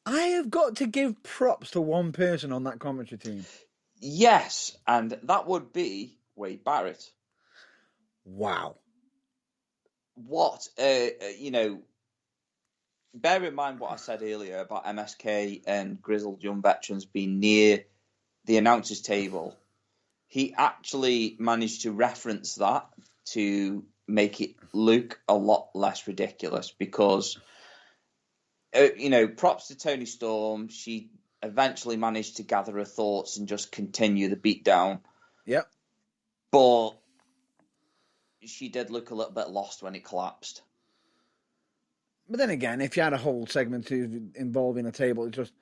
I have got to give props to one person on that commentary team. Yes, and that would be Wade Barrett. Wow. What, bear in mind what I said earlier about MSK and grizzled young veterans being near the announcer's table. He actually managed to reference that to make it look a lot less ridiculous because, props to Toni Storm. She eventually managed to gather her thoughts and just continue the beatdown. Yep. But she did look a little bit lost when it collapsed. But then again, if you had a whole segment involving a table, it's just,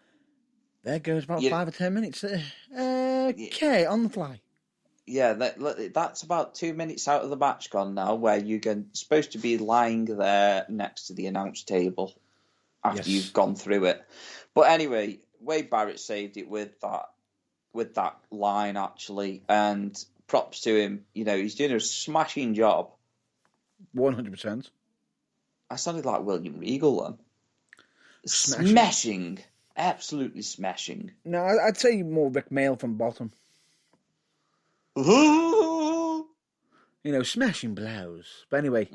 there goes about 5 or 10 minutes. Okay, on the fly. Yeah, that's about 2 minutes out of the match gone now, where you're supposed to be lying there next to the announce table after you've gone through it. But anyway, Wade Barrett saved it with that line, actually, and props to him. He's doing a smashing job. 100%. I sounded like William Regal then. Smashing. Absolutely smashing. No, I'd say more Rick Mail from bottom. Smashing blows. But anyway,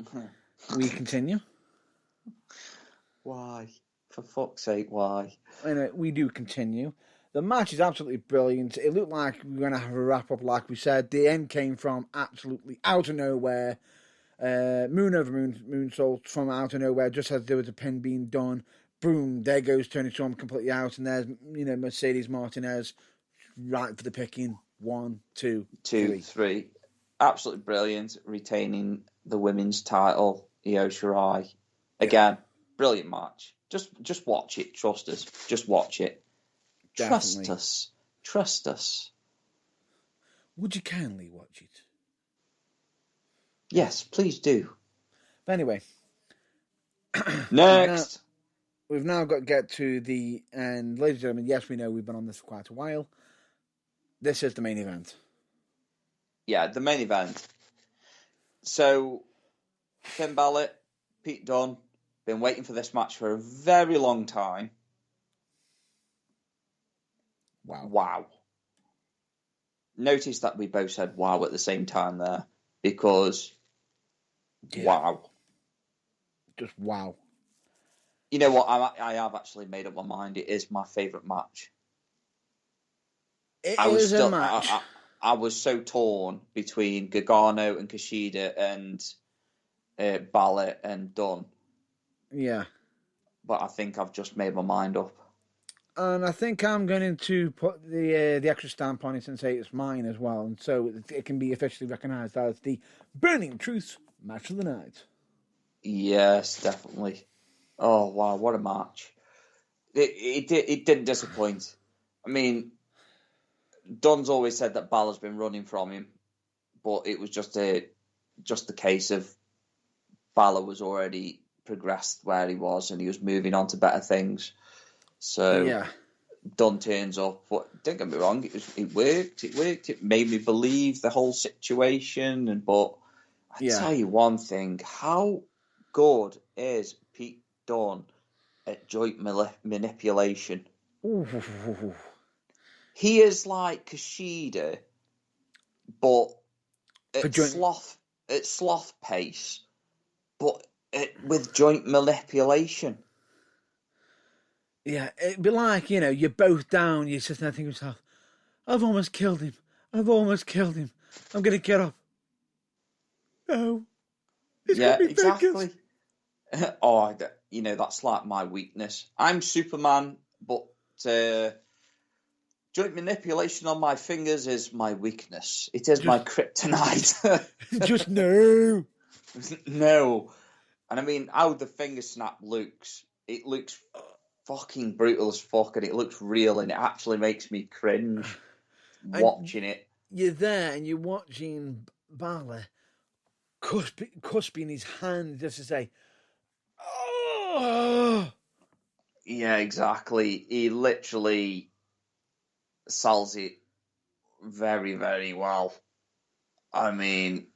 we continue. Why? For fuck's sake, why? Anyway, we do continue. The match is absolutely brilliant. It looked like we were going to have a wrap-up, like we said. The end came from absolutely out of nowhere. Moon over moonsault from out of nowhere, just as there was a pin being done. Boom, there goes Toni Storm completely out, and there's, Mercedes Martinez right for the picking. 1, 2, 3. Absolutely brilliant, retaining the women's title. Io Shirai. Again, brilliant match. Just watch it. Trust us. Just watch it. Definitely. Trust us. Would you kindly watch it? Yes, please do. But anyway. Next. We've now got to get to the end. Ladies and gentlemen, yes, we know we've been on this for quite a while. This is the main event. Yeah, the main event. So, Finn Balor, Pete Dunne, been waiting for this match for a very long time. Wow. Notice that we both said wow at the same time there, because wow. Just wow. You know what? I have actually made up my mind. It is my favourite match. It is a match. I was so torn between Gargano and Kushida and Balor and Dunne. Yeah. but I think I've just made my mind up. And I think I'm going to put the extra stamp on it and say it's mine as well, and so it can be officially recognised as the Burning Truth Match of the Night. Yes, definitely. Oh wow, what a match! It didn't disappoint. I mean, Don's always said that Balor's been running from him, but it was just the case of Balor was already progressed where he was, and he was moving on to better things. So Dunn turns up, but don't get me wrong, it worked. It made me believe the whole situation. But I tell you one thing: how good is Pete Dunne at joint manipulation? Ooh. He is like Kushida, but at sloth pace, but with joint manipulation. Yeah, it'd be like, you're both down, you're sitting there thinking to yourself, I've almost killed him. I'm going to get up. No. Yeah, exactly. That's like my weakness. I'm Superman, but joint manipulation on my fingers is my weakness. It is my kryptonite. Just no. No. And I mean, how the finger snap looks, it looks fucking brutal as fuck, and it looks real, and it actually makes me cringe watching it. You're there, and you're watching Balor cusping his hand just to say, oh! Yeah, exactly. He literally sells it very, very well. I mean,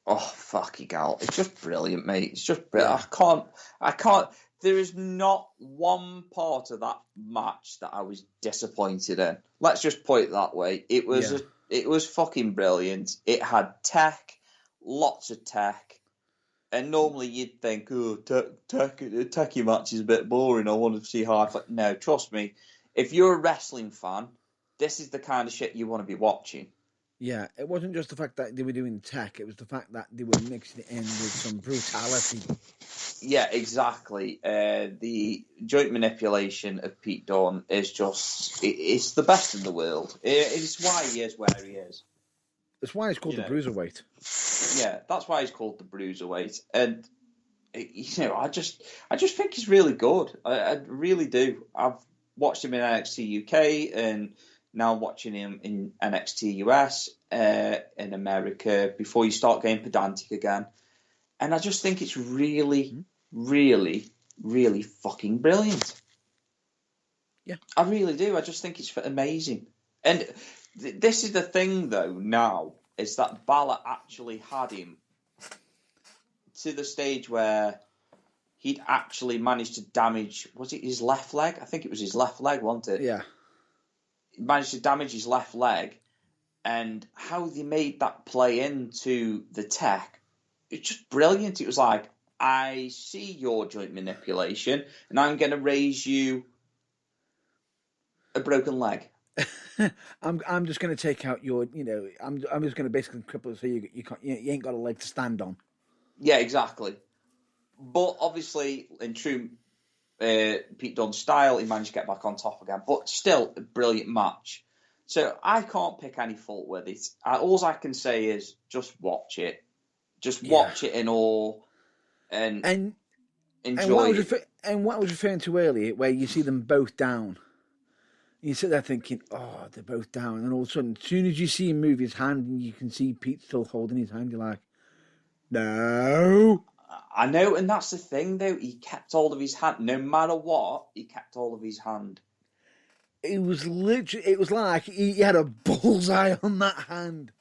oh, fucking hell. It's just brilliant, mate. It's just brilliant. Yeah. I can't, there is not one part of that match that I was disappointed in. Let's just put it that way. It was fucking brilliant. It had tech, lots of tech. And normally you'd think, oh, techie match is a bit boring. I want to see how I fight. No, trust me. If you're a wrestling fan, this is the kind of shit you want to be watching. Yeah, it wasn't just the fact that they were doing tech, it was the fact that they were mixing it in with some brutality. Yeah, exactly. The joint manipulation of Pete Dunne is just, it's the best in the world. It's why he is where he is. That's why it's called the Bruiserweight. Yeah, that's why he's called the Bruiserweight. And, I just think he's really good. I really do. I've watched him in NXT UK and now watching him in NXT US in America before you start getting pedantic again. And I just think it's really, really, really fucking brilliant. Yeah. I really do. I just think it's amazing. And this is the thing, though, now, is that Balor actually had him to the stage where he'd actually managed to damage, was it his left leg? I think it was his left leg, wasn't it? Yeah. He managed to damage his left leg, and how they made that play into the tech, it's just brilliant. It was like, I see your joint manipulation, and I'm going to raise you a broken leg. I'm just going to take out your, I'm just going to basically cripple it so you ain't got a leg to stand on. Yeah, exactly. But obviously, in true Pete Dunne style, he managed to get back on top again. But still, a brilliant match. So I can't pick any fault with it. All I can say is just watch it. Just watch it in awe and enjoy it. And what I was referring to earlier, where you see them both down. You sit there thinking, oh, they're both down. And all of a sudden, as soon as you see him move his hand and you can see Pete still holding his hand, you're like, no. I know, and that's the thing, though. He kept hold of his hand. No matter what, he kept hold of his hand. It was like he had a bullseye on that hand.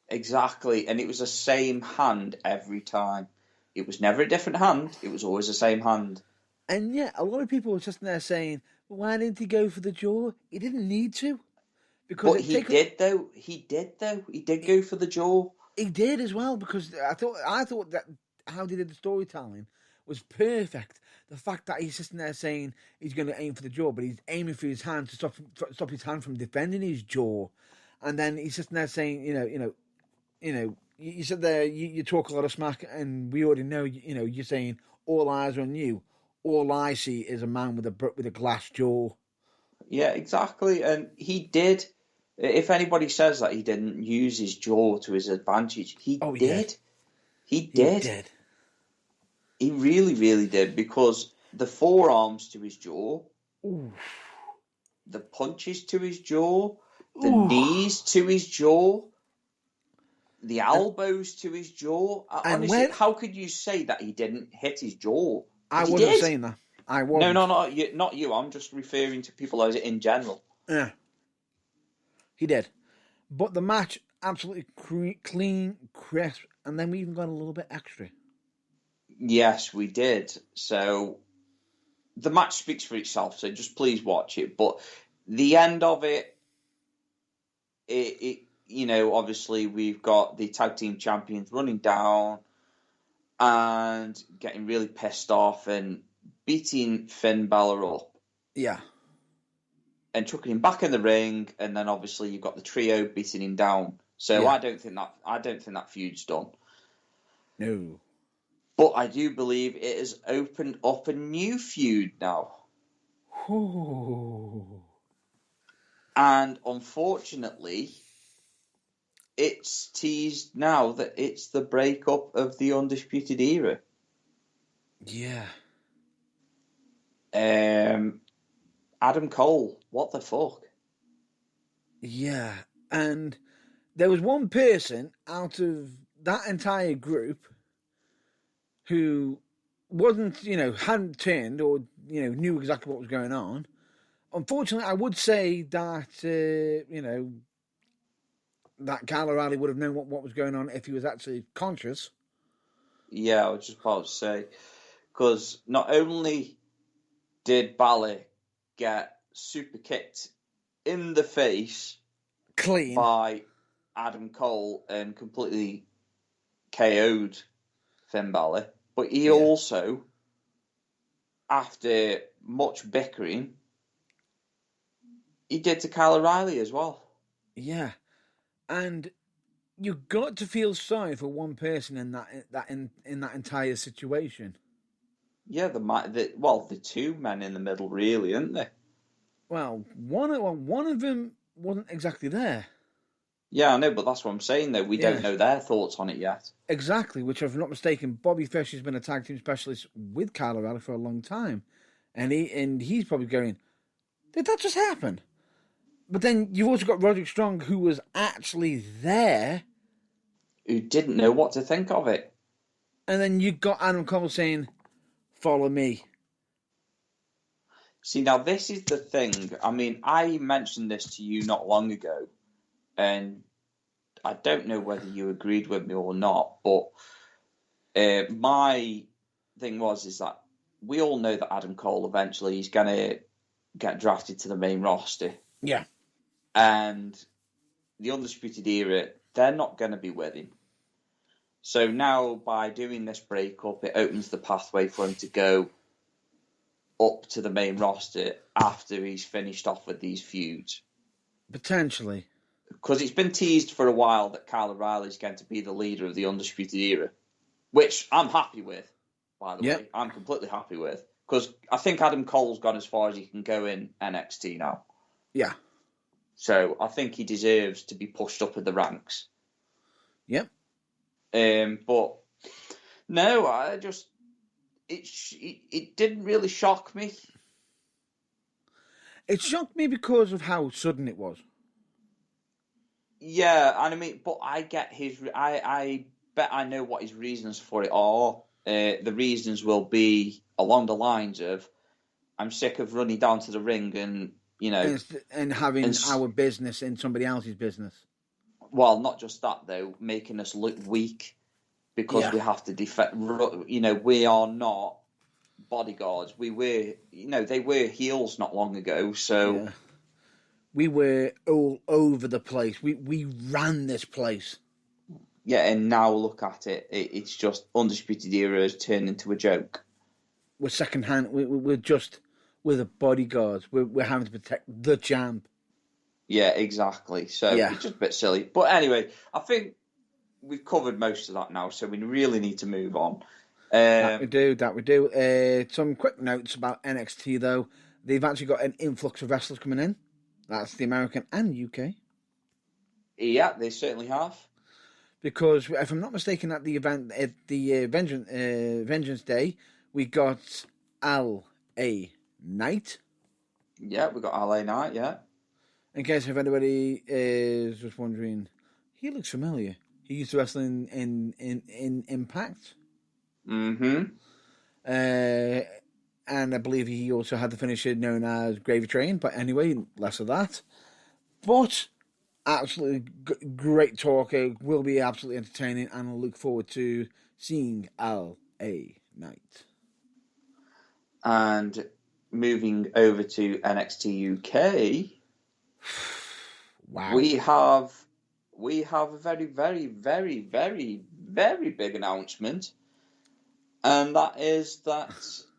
Exactly, and it was the same hand every time. It was never a different hand. It was always the same hand. And yeah, a lot of people were just there saying, why didn't he go for the jaw? He didn't need to. But he did, though. He did go for the jaw. He did as well, because I thought that how they did the storytelling was perfect. The fact that he's sitting there saying he's going to aim for the jaw, but he's aiming for his hand to stop his hand from defending his jaw, and then he's sitting there saying, you sit there, you talk a lot of smack, and we already know, you're saying all eyes on you. all I see is a man with a glass jaw. Yeah, exactly. And he did. If anybody says that he didn't use his jaw to his advantage, he Oh, he did. did. He He did. did. He really, really did, because the forearms to his jaw, Ooh. the punches to his jaw, the Ooh. knees to his jaw, the elbows to his jaw. Honestly, how could you say that he didn't hit his jaw? I He wasn't did. saying that. I wasn't. No, not you. I'm just referring to people as in general. Yeah. He did. But the match, absolutely clean, crisp, and then we even got a little bit extra. Yes, we did. So the match speaks for itself, so just please watch it. But the end of it, obviously we've got the tag team champions running down and getting really pissed off and beating Finn Balor up. Yeah. And chucking him back in the ring, and then obviously you've got the trio beating him down. So yeah. I don't think that feud's done. No. But I do believe it has opened up a new feud now. Ooh. And unfortunately, it's teased now that it's the breakup of the Undisputed Era. Yeah. Adam Cole, what the fuck? Yeah. And there was one person out of that entire group who wasn't, hadn't turned or, knew exactly what was going on. Unfortunately, I would say that, that Kyle O'Reilly would have known what was going on if he was actually conscious. Yeah, I was just about to say. Because not only did Balor get super kicked in the face clean by Adam Cole and completely KO'd Finn Balor, but he also, after much bickering, he did to Kyle O'Reilly as well. Yeah, and you got to feel sorry for one person in that entire situation. Yeah, the two men in the middle, really, aren't they? Well, one of them wasn't exactly there. Yeah, I know, but that's what I'm saying, though. We don't know their thoughts on it yet. Exactly, which, if I'm not mistaken, Bobby Fish has been a tag team specialist with Kyle O'Reilly for a long time. And he's probably going, did that just happen? But then you've also got Roderick Strong, who was actually there. Who didn't know what to think of it. And then you got Adam Cole saying, follow me. See, now this is the thing. I mean, I mentioned this to you not long ago, and I don't know whether you agreed with me or not, but my thing is that we all know that Adam Cole eventually is going to get drafted to the main roster. Yeah. And the Undisputed Era, they're not going to be with him. So now, by doing this breakup, it opens the pathway for him to go up to the main roster after he's finished off with these feuds. Potentially. Because it's been teased for a while that Kyle O'Reilly is going to be the leader of the Undisputed Era, which I'm happy with, by the way. I'm completely happy with. Because I think Adam Cole's gone as far as he can go in NXT now. Yeah. So I think he deserves to be pushed up in the ranks. Yep. But no, I just it didn't really shock me. It shocked me because of how sudden it was. Yeah, and I mean, but I get I bet I know what his reasons for it are. The reasons will be along the lines of, I'm sick of running down to the ring and having our business in somebody else's business. Well, not just that though, making us look weak because we have to defend. We are not bodyguards. We were, they were heels not long ago, so we were all over the place. We ran this place. Yeah, and now look at it. It's just Undisputed Era has turned into a joke. We're secondhand. We're the bodyguards. We're having to protect the champ. Yeah, exactly. So it's just a bit silly. But anyway, I think we've covered most of that now, so we really need to move on. That we do. Some quick notes about NXT, though. They've actually got an influx of wrestlers coming in. That's the American and UK. Yeah, they certainly have. Because, if I'm not mistaken, at the event, at the Vengeance Day, we got L.A. Knight. Yeah, we got LA Knight, yeah. In case if anybody is just wondering, he looks familiar. He used to wrestle in Impact. Mm-hmm. And I believe he also had the finisher known as Gravy Train. But anyway, less of that. But absolutely great talk. It will be absolutely entertaining, and I look forward to seeing L.A. Knight. And moving over to NXT UK, wow, we have a very, very, very, very, very big announcement, and that is that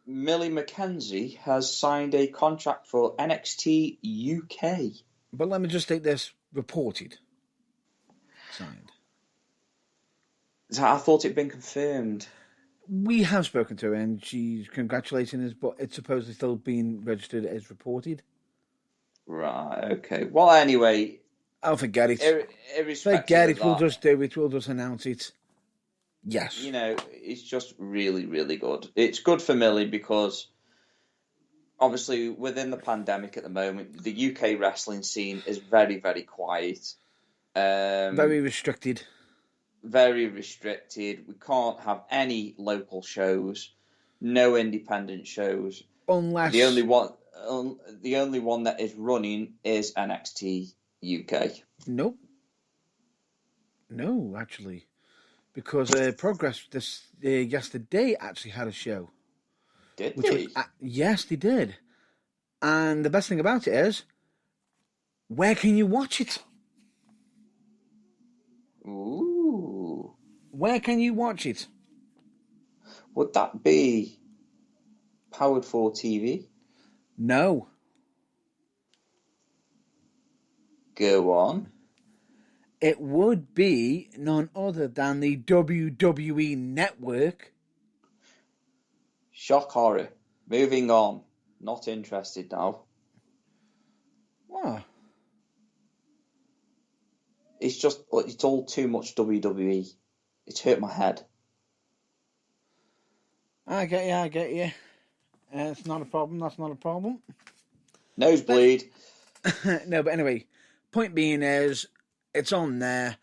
Millie McKenzie has signed a contract for NXT UK. But let me just state this: reported, signed. I thought it'd been confirmed. We have spoken to her, and she's congratulating us, but it's supposedly still being registered as reported. Right. Okay. Well, anyway, I'll forget it. Irrespective of that, We'll just do it. We'll just announce it. Yes. You know, it's just really, really good. It's good for Millie because obviously within the pandemic at the moment, the UK wrestling scene is very, very quiet. Very restricted. Very restricted. We can't have any local shows, no independent shows. Unless the only one that is running is NXT UK. Nope. No, actually. Because Progress yesterday actually had a show. Did they? Yes, they did. And the best thing about it is, where can you watch it? Ooh. Where can you watch it? Would that be Powered for TV? No. Go on. It would be none other than the WWE Network. Shock horror. Moving on. Not interested now. What? It's all too much WWE. It's hurt my head. I get you. It's not a problem. That's not a problem. Nosebleed. No, but anyway, point being is, it's on there,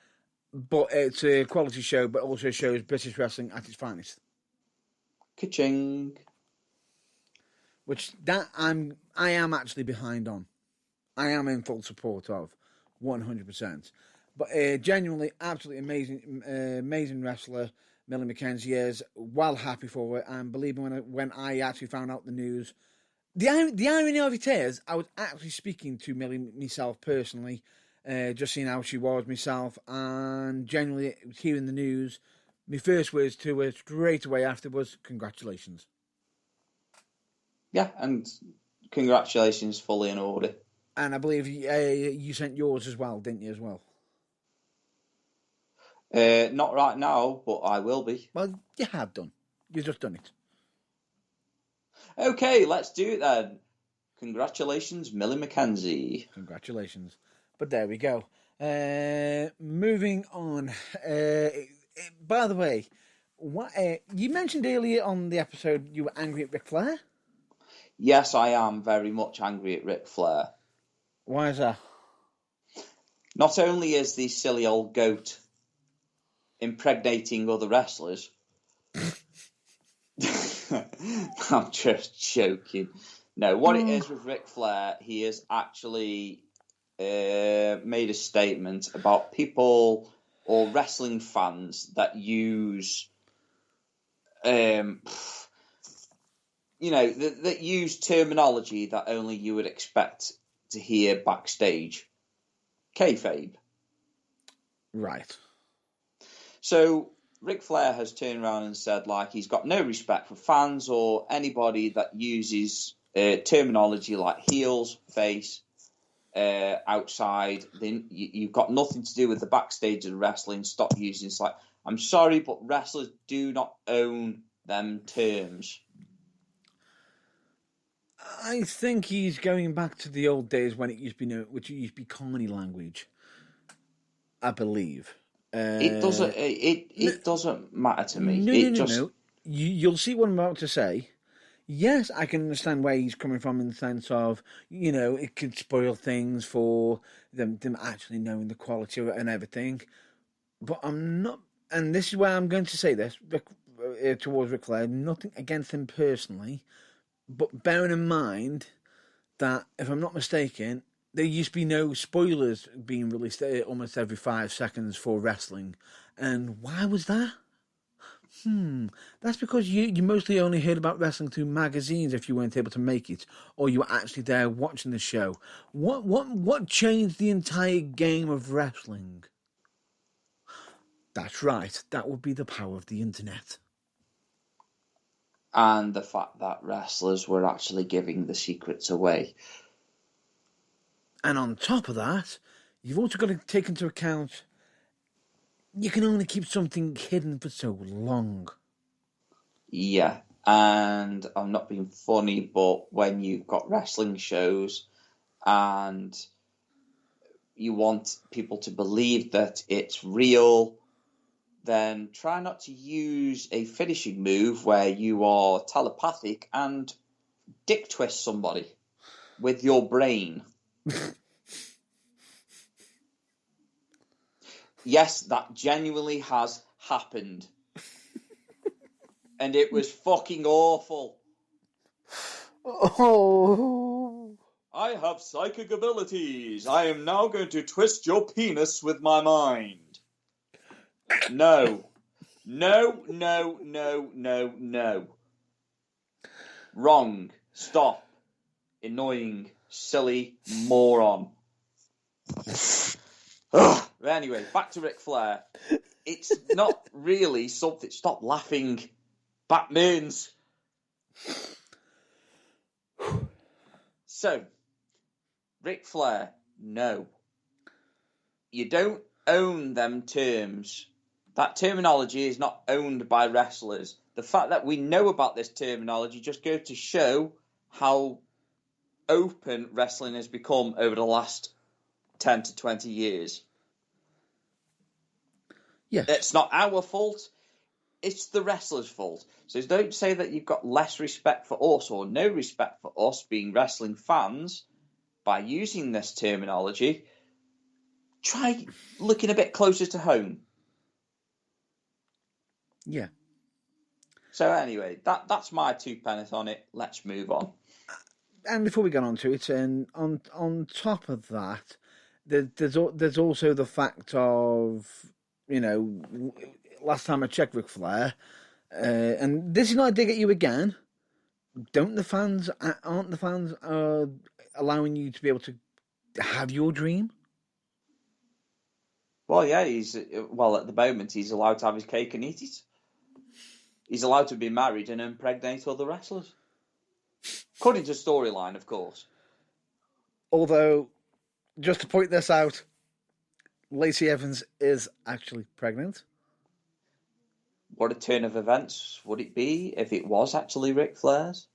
but it's a quality show, but also shows British wrestling at its finest. Ka-ching. Which I am actually behind on. I am in full support of, 100%. But genuinely, absolutely amazing wrestler, Millie McKenzie is. Well happy for it, and believe me, when I actually found out the news, the irony of it is, I was actually speaking to Millie myself personally, just seeing how she was myself, and genuinely hearing the news, my first words to her straight away after was, congratulations. Yeah, and congratulations, fully in order. And I believe you sent yours as well, didn't you, as well? Not right now, but I will be. Well, you have done. You've just done it. Okay, let's do it then. Congratulations, Millie McKenzie. Congratulations. But there we go. Moving on. By the way, what you mentioned earlier on the episode you were angry at Ric Flair? Yes, I am very much angry at Ric Flair. Why is that? Not only is the silly old goat impregnating other wrestlers, I'm just joking. No, what it is with Ric Flair, he has actually made a statement about people or wrestling fans that use, that use terminology that only you would expect to hear backstage. Kayfabe. Right. So Ric Flair has turned around and said, like, he's got no respect for fans or anybody that uses terminology like heels, face, outside. Then you've got nothing to do with the backstage of the wrestling. Stop using. It's like, I'm sorry, but wrestlers do not own them terms? I think he's going back to the old days when it used to be which used to be Carney language. I believe. It doesn't. It doesn't matter to me. No. You'll see what I'm about to say. Yes, I can understand where he's coming from in the sense of, it could spoil things for them actually knowing the quality of it and everything. But I'm not, and this is where I'm going to say this towards Ric Flair, nothing against him personally, but bearing in mind that, if I'm not mistaken, there used to be no spoilers being released almost every 5 seconds for wrestling. And why was that? That's because you mostly only heard about wrestling through magazines if you weren't able to make it, or you were actually there watching the show. What changed the entire game of wrestling? That's right, that would be the power of the internet. And the fact that wrestlers were actually giving the secrets away. And on top of that, you've also got to take into account you can only keep something hidden for so long. Yeah, and I'm not being funny, but when you've got wrestling shows and you want people to believe that it's real, then try not to use a finishing move where you are telepathic and dick twist somebody with your brain. Yes, that genuinely has happened. And it was fucking awful. Oh. I have psychic abilities. I am now going to twist your penis with my mind. No. No. Wrong. Stop. Annoying. Silly. Moron. Anyway, back to Ric Flair. It's not really something... Stop laughing. Batmans. So, Ric Flair, no. You don't own them terms. That terminology is not owned by wrestlers. The fact that we know about this terminology just goes to show how open wrestling has become over the last 10 to 20 years. Yes. It's not our fault. It's the wrestler's fault. So don't say that you've got less respect for us or no respect for us being wrestling fans by using this terminology. Try looking a bit closer to home. Yeah. So anyway, that's my 2 pennies on it. Let's move on. And before we get on to it, and on top of that, there's also the fact of, last time I checked Ric Flair, and this is not a dig at you again. Aren't the fans allowing you to be able to have your dream? Well, yeah, at the moment he's allowed to have his cake and eat it. He's allowed to be married and impregnate other wrestlers. According to storyline, of course. Although, just to point this out, Lacey Evans is actually pregnant. What a turn of events would it be if it was actually Ric Flair's?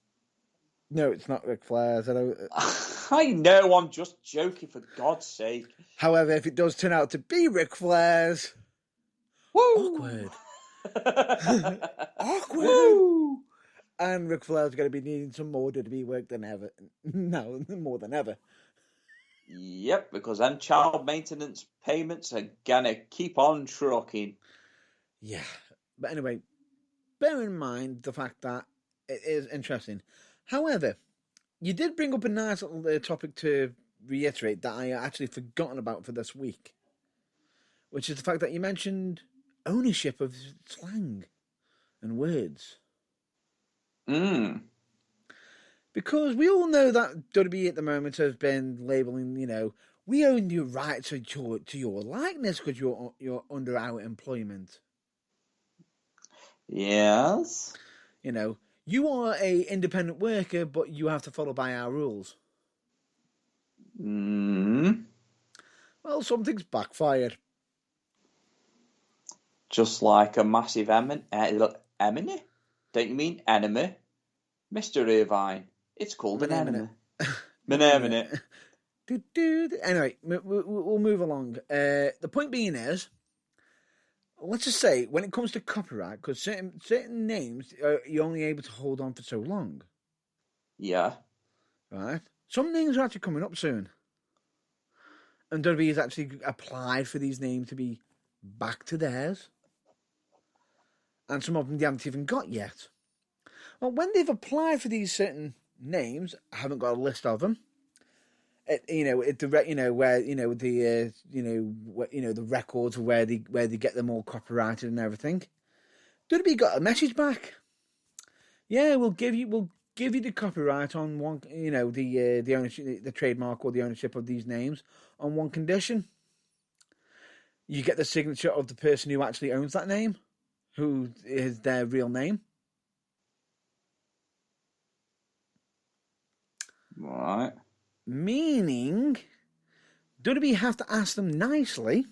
No, it's not Ric Flair's. I know, I'm just joking, for God's sake. However, if it does turn out to be Ric Flair's... Woo! Awkward. Awkward! Woo! And Ric Flair's going to be needing some more to be work than ever. No, more than ever. Yep, because then child maintenance payments are going to keep on trucking. Yeah. But anyway, bear in mind the fact that it is interesting. However, you did bring up a nice little topic to reiterate that I actually forgotten about for this week, which is the fact that you mentioned ownership of slang and words. Because we all know that WWE at the moment has been labelling, we own your right to your likeness because you're under our employment. Yes. You are a independent worker, but you have to follow by our rules. Well, something's backfired. Just like a massive Don't you mean enemy? Mr. Irvine, it's called an enemy. Minute. Anyway, we'll move along. The point being is, let's just say, when it comes to copyright, because certain names you're only able to hold on for so long. Yeah. Right? Some names are actually coming up soon. And WWE has actually applied for these names to be back to theirs. And some of them they haven't even got yet. Well, when they've applied for these certain names, I haven't got a list of them. The records of where they get them all copyrighted and everything. WWE got a message back. Yeah, we'll give you the copyright on one, the ownership, the trademark or the ownership of these names on one condition. You get the signature of the person who actually owns that name, who is their real name. Right. Meaning, WWE have to ask them nicely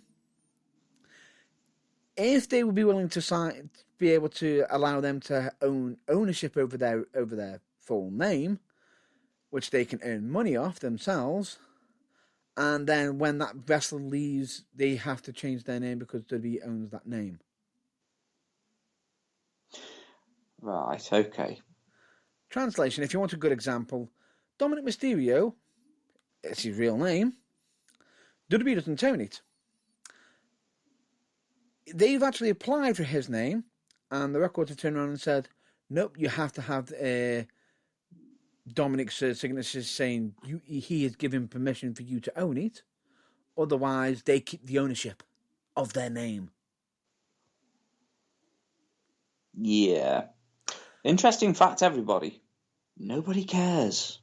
if they would be willing to be able to allow them to own ownership over their full name, which they can earn money off themselves. And then when that wrestler leaves, they have to change their name because WWE owns that name. Right, okay. Translation, if you want a good example, Dominic Mysterio, it's his real name. WWE doesn't own it. They've actually applied for his name, and the records have turned around and said, nope, you have to have Dominic's signature saying he has given permission for you to own it. Otherwise, they keep the ownership of their name. Yeah. Interesting fact, everybody. Nobody cares.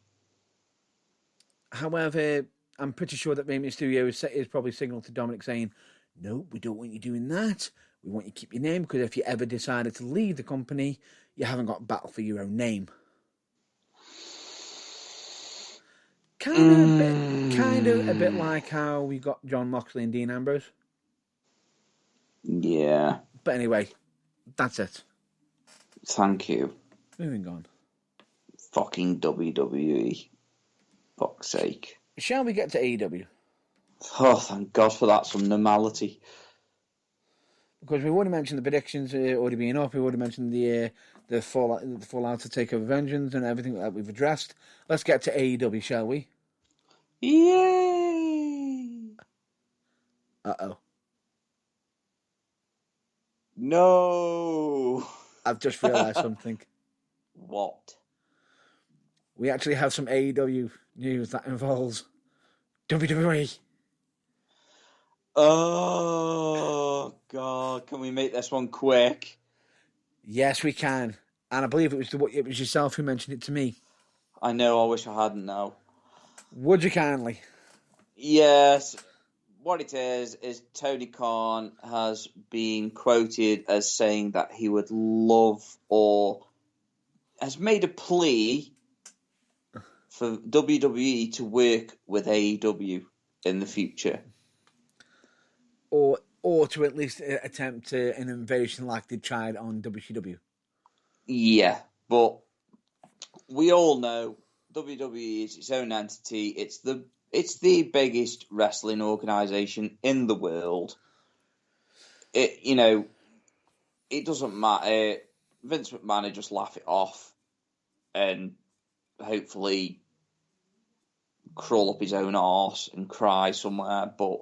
However, I'm pretty sure that Rey Mysterio is probably signaled to Dominic saying, no, we don't want you doing that. We want you to keep your name, because if you ever decided to leave the company, you haven't got a battle for your own name. Kind of a bit like how we got Jon Moxley and Dean Ambrose. Yeah. But anyway, that's it. Thank you. Moving on. Fucking WWE. Fuck's sake. Shall we get to AEW? Oh, thank God for that, some normality. Because we've already mentioned the predictions already being up. We've already mentioned the fallout of TakeOver Vengeance and everything that we've addressed. Let's get to AEW, shall we? Yay! Uh-oh. No! I've just realised something. What? We actually have some AEW news that involves WWE. Oh, God. Can we make this one quick? Yes, we can. And I believe it was yourself who mentioned it to me. I know, I wish I hadn't now. Would you kindly? Yes. What it is Tony Khan has been quoted as saying that he would love or has made a plea for WWE to work with AEW in the future. Or to at least attempt an invasion like they tried on WCW. Yeah, but we all know WWE is its own entity. It's the biggest wrestling organization in the world. It doesn't matter. Vince McMahon would just laugh it off and hopefully crawl up his own arse and cry somewhere, but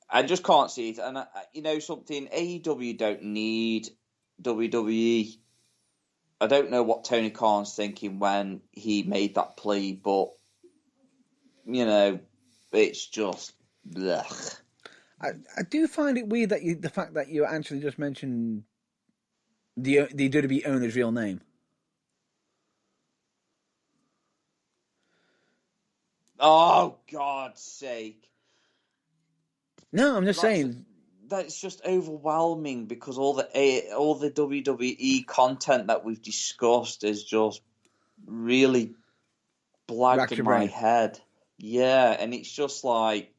I just can't see it. And something, AEW don't need WWE. I don't know what Tony Khan's thinking when he made that plea, but it's just blech. I do find it weird that the fact that you actually just mentioned the WWE owner's real name. Oh, God's sake. No, I'm just saying. That's just overwhelming because all the WWE content that we've discussed is just really blagged in my head. Yeah, and it's just like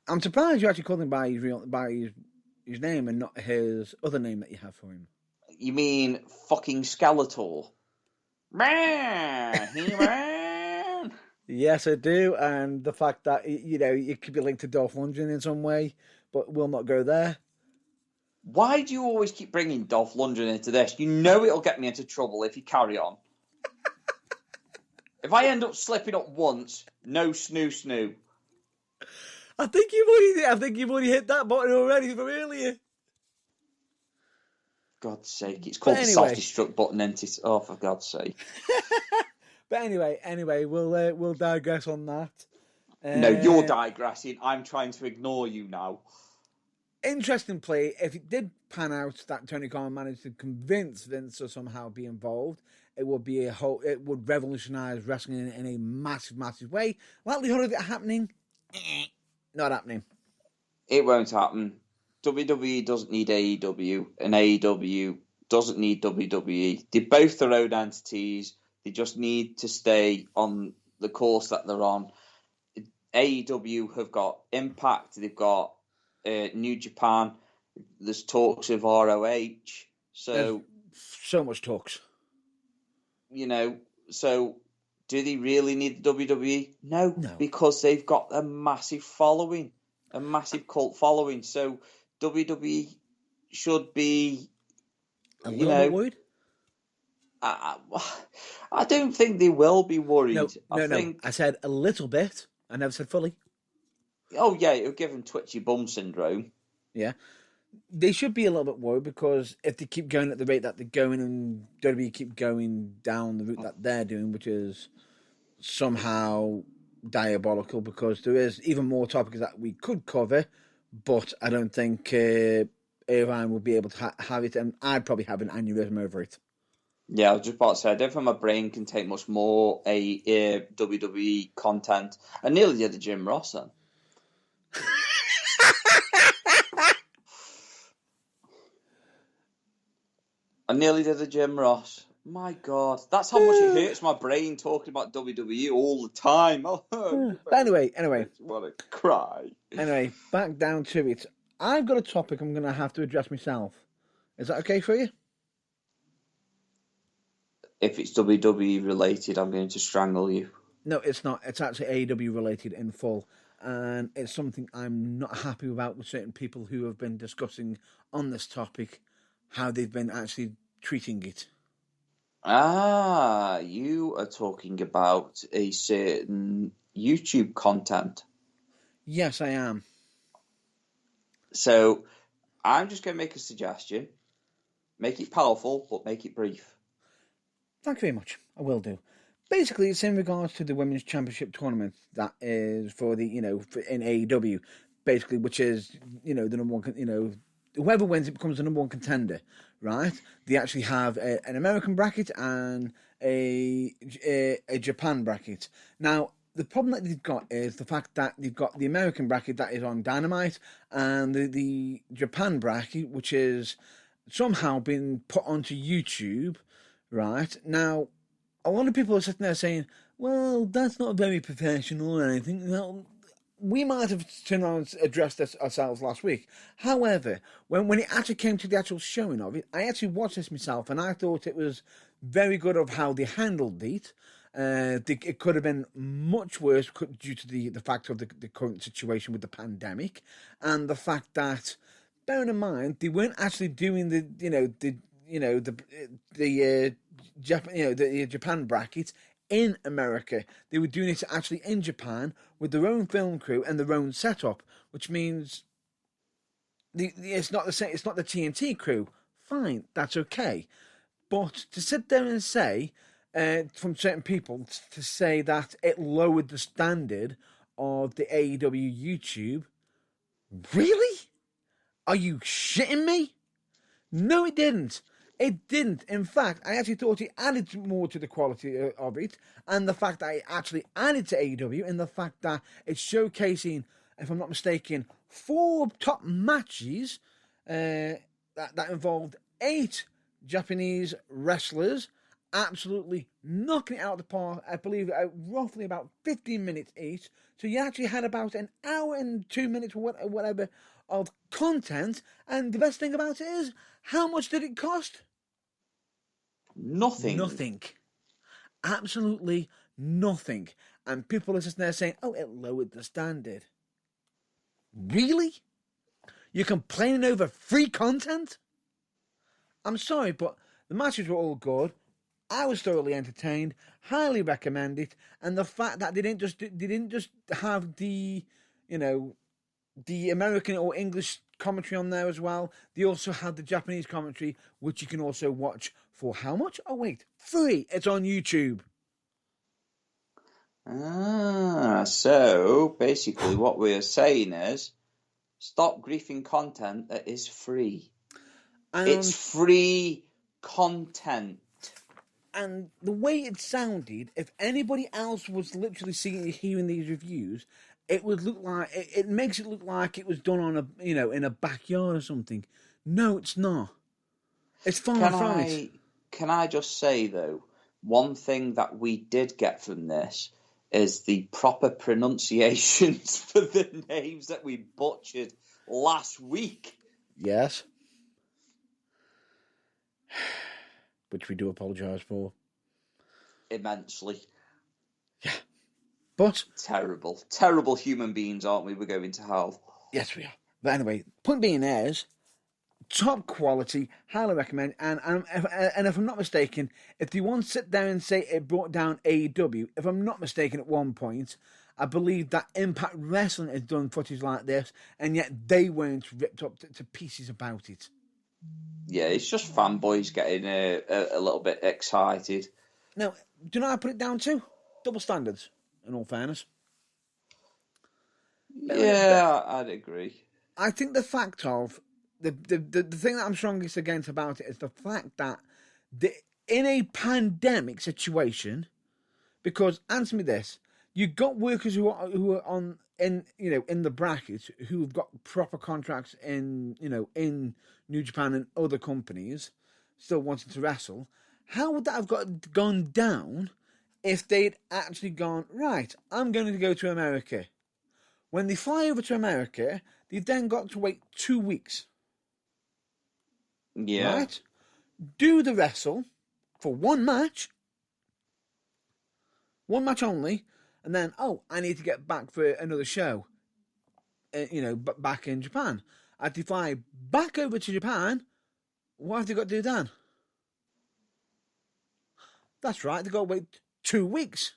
I'm surprised you actually called him by his name and not his other name that you have for him. You mean fucking Skeletor? He-Man! Yes, I do, and the fact that it could be linked to Dolph Lundgren in some way, but we'll not go there. Why do you always keep bringing Dolph Lundgren into this? You know it'll get me into trouble if you carry on. If I end up slipping up once, no snoo. I think you've already hit that button already from earlier. God's sake, it's called the self-destruct button, isn't it? Oh, for God's sake. But anyway, we'll digress on that. No, you're digressing. I'm trying to ignore you now. Interesting play. If it did pan out that Tony Khan managed to convince Vince to somehow be involved, it would revolutionise wrestling in a massive way. Likelihood of it happening? Not happening. It won't happen. WWE doesn't need AEW, and AEW doesn't need WWE. They're both their own entities. They just need to stay on the course that they're on. AEW have got Impact. They've got New Japan. There's talks of ROH. There's so much talks. So do they really need the WWE? No, because they've got a massive following, a massive cult following. So WWE should be a little bit worried. I don't think they will be worried. No. I said a little bit. I never said fully. Oh yeah, it'll give them twitchy bum syndrome. Yeah. They should be a little bit worried because if they keep going at the rate that they're going and WWE keep going down the route that they're doing, which is somehow diabolical, because there is even more topics that we could cover, but I don't think Irvine will be able to have it, and I'd probably have an aneurysm over it. Yeah, I was just about to say, I don't think my brain can take much more WWE content. I nearly did a Jim Ross then. I nearly did a Jim Ross. My God, that's how much it hurts my brain talking about WWE all the time. But anyway. I want to cry. Anyway, back down to it. I've got a topic I'm going to have to address myself. Is that okay for you? If it's WWE related, I'm going to strangle you. No, it's not. It's actually AEW related in full. And it's something I'm not happy about with certain people who have been discussing on this topic, how they've been actually treating it. Ah, you are talking about a certain YouTube content. Yes, I am. So, I'm just going to make a suggestion. Make it powerful, but make it brief. Thank you very much. I will do. Basically, it's in regards to the Women's Championship tournament that is for the, in AEW, basically, which is, the number one, whoever wins it becomes the number one contender, right? They actually have an American bracket and a Japan bracket. Now, the problem that they've got is the fact that they've got the American bracket that is on Dynamite and the Japan bracket, which is somehow been put onto YouTube, right? Now, a lot of people are sitting there saying, well, that's not very professional or anything. Well, we might have turned around and addressed this ourselves last week. However, when it actually came to the actual showing of it, I actually watched this myself and I thought it was very good of how they handled it. It could have been much worse due to the fact of the current situation with the pandemic and the fact that, bearing in mind, they weren't actually doing the Japan bracket in America. They were doing it actually in Japan with their own film crew and their own setup, which means it's not the same. It's not the TNT crew. Fine, that's okay. But to sit there and say, from certain people, to say that it lowered the standard of the AEW YouTube, really? Are you shitting me? No, it didn't. It didn't. In fact, I actually thought it added more to the quality of it, and the fact that it actually added to AEW, and the fact that it's showcasing, if I'm not mistaken, 4 top matches that involved 8 Japanese wrestlers, absolutely knocking it out of the park. I believe roughly about 15 minutes each. So you actually had about an hour and 2 minutes or whatever of content, and the best thing about it is, how much did it cost? Nothing. Nothing. Absolutely nothing. And people are just there saying, oh, it lowered the standard. Really? You're complaining over free content? I'm sorry, but the matches were all good. I was thoroughly entertained, highly recommend it, and the fact that they didn't just have the, you know, the American or English commentary on there as well. They also had the Japanese commentary, which you can also watch for how much? Oh wait, free. It's on YouTube. So basically what we're saying is stop griefing content that is free. It's free content. And the way it sounded, if anybody else was literally hearing these reviews, it would look like it makes it look like it was done on a in a backyard or something. No, it's not. It's far from it. Can I just say though, one thing that we did get from this is the proper pronunciations for the names that we butchered last week. Yes. Which we do apologise for. Immensely. Yeah. But terrible human beings, aren't we? We're going to hell. Yes, we are. But anyway, point being is, top quality, highly recommend. And if I'm not mistaken, if you want to sit there and say it brought down AEW, if I'm not mistaken, at one point, I believe that Impact Wrestling has done footage like this, and yet they weren't ripped up to pieces about it. Yeah, it's just fanboys getting a little bit excited. Now, do you know how I put it down to? Double standards, in all fairness. Yeah, I'd agree. I think the fact of the thing that I'm strongest against about it is the fact that in a pandemic situation, because answer me this, you've got workers who are on in the brackets who've got proper contracts in New Japan and other companies still wanting to wrestle. How would that have gone down if they'd actually gone, right, I'm going to go to America? When they fly over to America, they've then got to wait 2 weeks. Yeah. Right? Do the wrestle for one match only, and then, I need to get back for another show, back in Japan. As they fly back over to Japan, what have they got to do then? That's right, they've got to wait 2 weeks.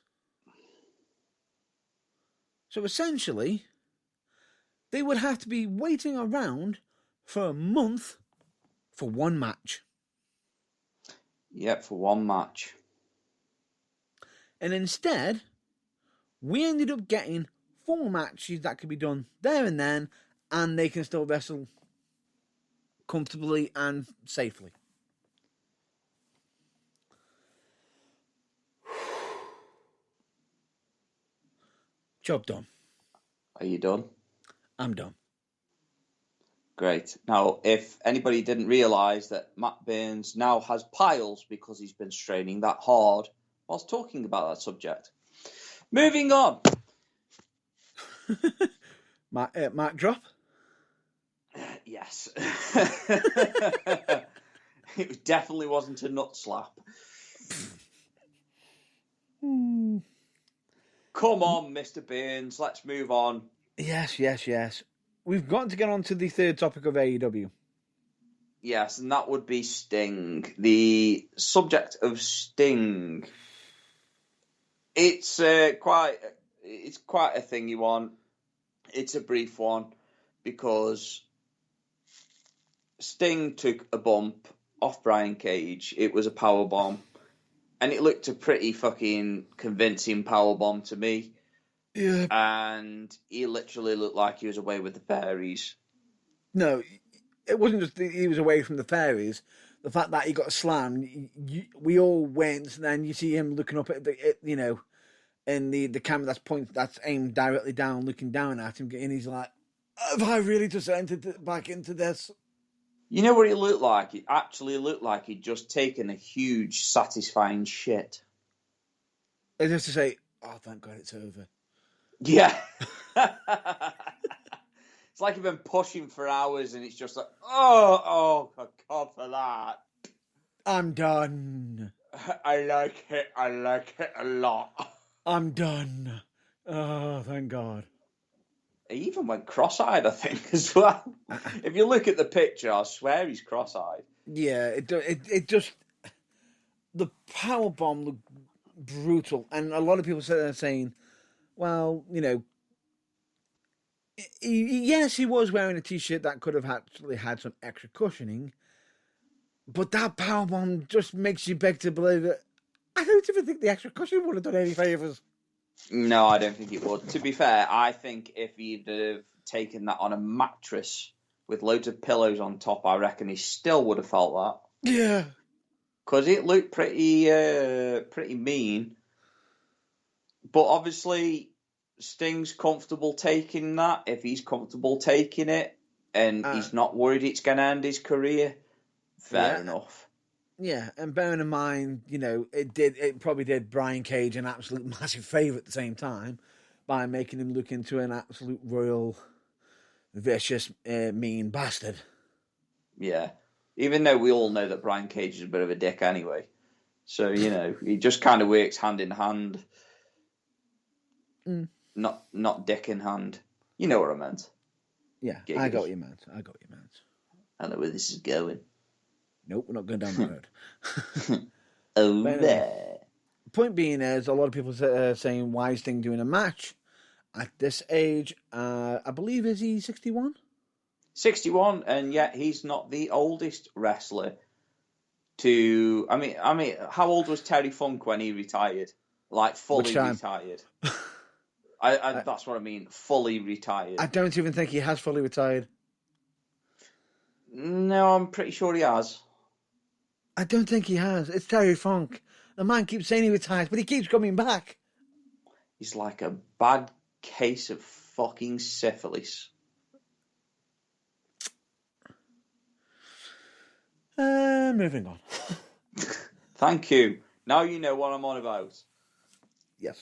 So essentially, they would have to be waiting around for a month for one match. Yep, for one match. And instead, we ended up getting 4 matches that could be done there and then, and they can still wrestle comfortably and safely. Job done. Are you done? I'm done. Great. Now, if anybody didn't realise that Matt Burns now has piles because he's been straining that hard whilst talking about that subject. Moving on. Mark drop? Yes. It definitely wasn't a nut slap. Come on, Mr. Burns, let's move on. Yes. We've got to get on to the third topic of AEW. Yes, and that would be Sting. The subject of Sting. It's quite a thingy one. It's a brief one because Sting took a bump off Brian Cage. It was a powerbomb, and it looked a pretty fucking convincing powerbomb to me. Yeah. And he literally looked like he was away with the fairies. No, it wasn't just that he was away from the fairies. The fact that he got slammed, we all went, and then you see him looking up at in the camera that's aimed directly down, looking down at him, and he's like, "Have I really just entered back into this?" You know what he looked like? It actually looked like he'd just taken a huge, satisfying shit. It's just to say, "Oh, thank God it's over." Yeah. It's like you've been pushing for hours and it's just like, oh, God for that. I'm done. I like it a lot. I'm done. Oh, thank God. He even went cross-eyed, I think, as well. If you look at the picture, I swear he's cross-eyed. Yeah, it just the power bomb looked brutal, and a lot of people are saying, well, yes, he was wearing a t-shirt that could have actually had some extra cushioning, but that power bomb just makes you beg to believe that I don't even think the extra cushion would have done any favors. No, I don't think it would. To be fair, I think if he'd have taken that on a mattress with loads of pillows on top, I reckon he still would have felt that. Yeah. Because it looked pretty mean. But obviously, Sting's comfortable taking that. If he's comfortable taking it, and he's not worried it's going to end his career, fair enough. Yeah, and bearing in mind, it probably did Brian Cage an absolute massive favour at the same time by making him look into an absolute royal, vicious, mean bastard. Yeah. Even though we all know that Brian Cage is a bit of a dick anyway. So, he just kind of works hand in hand. Not dick in hand. You know what I meant. Yeah, I got what you meant. I know where this is going. Nope, we're not going down that road. There. Point being is, a lot of people saying, why is Sting doing a match at this age? I believe, is he 61? 61, and yet he's not the oldest wrestler to... I mean, how old was Terry Funk when he retired? Like, fully retired. That's what I mean, fully retired. I don't even think he has fully retired. No, I'm pretty sure he has. I don't think he has. It's Terry Funk. The man keeps saying he retires, but he keeps coming back. He's like a bad case of fucking syphilis. Moving on. Thank you. Now you know what I'm on about. Yes.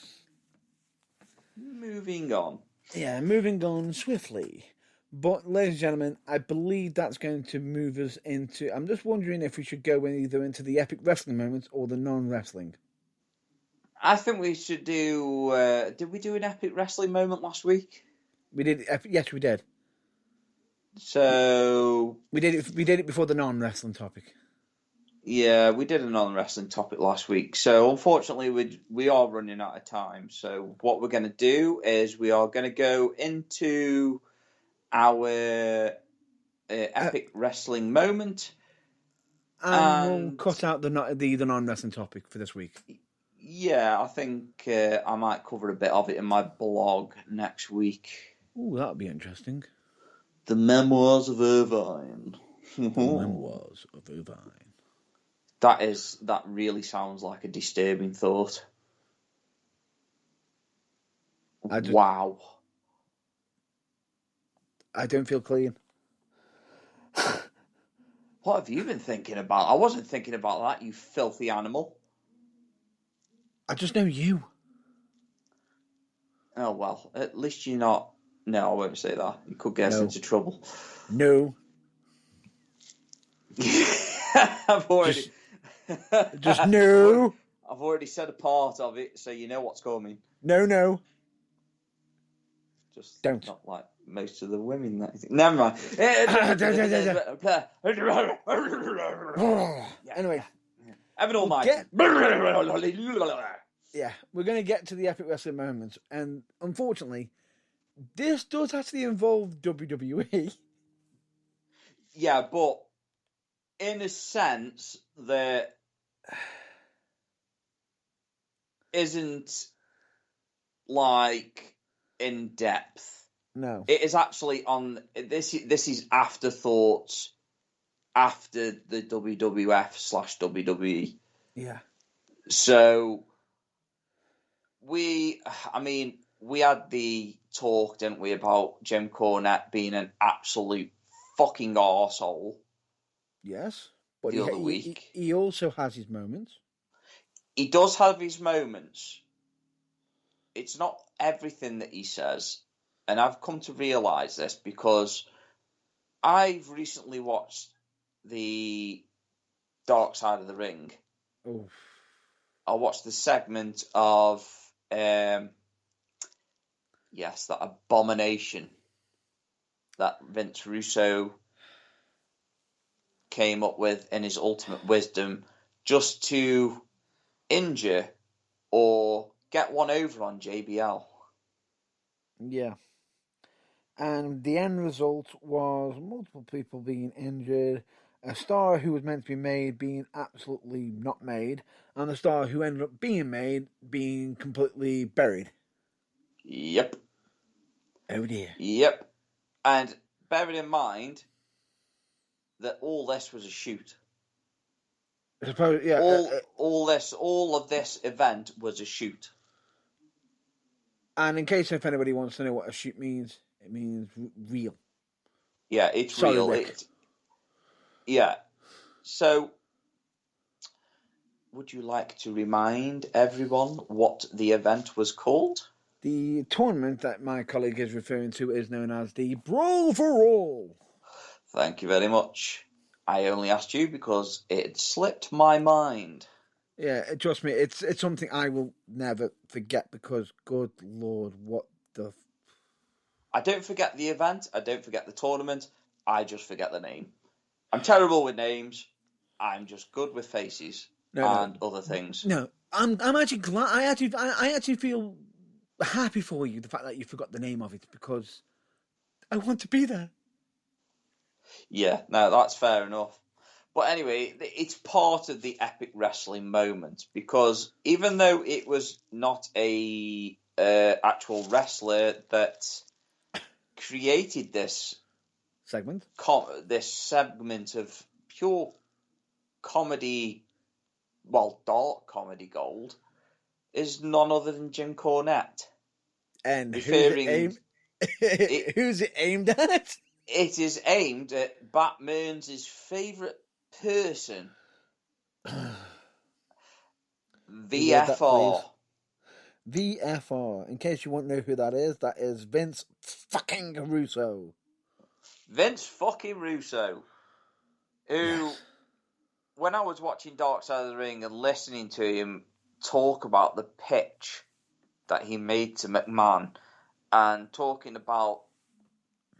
Moving on. Yeah, moving on swiftly. But, ladies and gentlemen, I believe that's going to move us into... I'm just wondering if we should go either into the epic wrestling moments or the non-wrestling. I think we should do... did we do an epic wrestling moment last week? We did. Yes, we did. So... We did it before the non-wrestling topic. Yeah, we did a non-wrestling topic last week. So, unfortunately, we are running out of time. So, what we're going to do is we are going to go into... our epic wrestling moment. And we'll cut out the non-wrestling topic for this week. Yeah, I think I might cover a bit of it in my blog next week. Ooh, that'll be interesting. The Memoirs of Irvine. The Memoirs of Irvine. That really sounds like a disturbing thought. Wow. I don't feel clean. What have you been thinking about? I wasn't thinking about that, you filthy animal. I just know you. Oh, well, at least you're not... No, I won't say that. You could get us into trouble. No. I've already... Just no. I've already said a part of it, so you know what's coming. No. Just don't. Not like most of the women that you think. Never mind. Anyway. Have it all, Mike. Yeah, we're going to get to the epic wrestling moments, and unfortunately, this does actually involve WWE. Yeah, but in a sense that isn't like in depth. No, it is actually on this. This is afterthoughts after the WWF/WWE. Yeah. So we had the talk, didn't we, about Jim Cornette being an absolute fucking arsehole. Yes, but the other week. He also has his moments. He does have his moments. It's not everything that he says. And I've come to realise this because I've recently watched the Dark Side of the Ring, Oof. I watched the segment of that abomination that Vince Russo came up with in his ultimate wisdom just to injure or get one over on JBL. Yeah. And the end result was multiple people being injured, a star who was meant to be made being absolutely not made, and the star who ended up being made being completely buried. Yep. Oh dear. Yep. And bearing in mind that all this was a shoot. I suppose, yeah. All of this event was a shoot. And in case if anybody wants to know what a shoot means, it means real. Yeah, it's Sorry, real. Rick. Yeah. So, would you like to remind everyone what the event was called? The tournament that my colleague is referring to is known as the Brawl for All. Thank you very much. I only asked you because it slipped my mind. Yeah, trust me, it's something I will never forget because, good Lord, what the... I don't forget the event, I don't forget the tournament, I just forget the name. I'm terrible with names, I'm just good with faces and other things. No, I'm actually glad, I actually feel happy for you, the fact that you forgot the name of it, because I want to be there. Yeah, no, that's fair enough. But anyway, it's part of the epic wrestling moment because even though it was not a actual wrestler that created this Segment? this segment of pure comedy, well, dark comedy gold, is none other than Jim Cornette. And Referring, who's it aimed at? It is aimed at Bat Mearns' favourite person, VFR. VFR. In case you won't know who that is Vince fucking Russo. Vince fucking Russo. Who, yes. When I was watching Dark Side of the Ring and listening to him talk about the pitch that he made to McMahon and talking about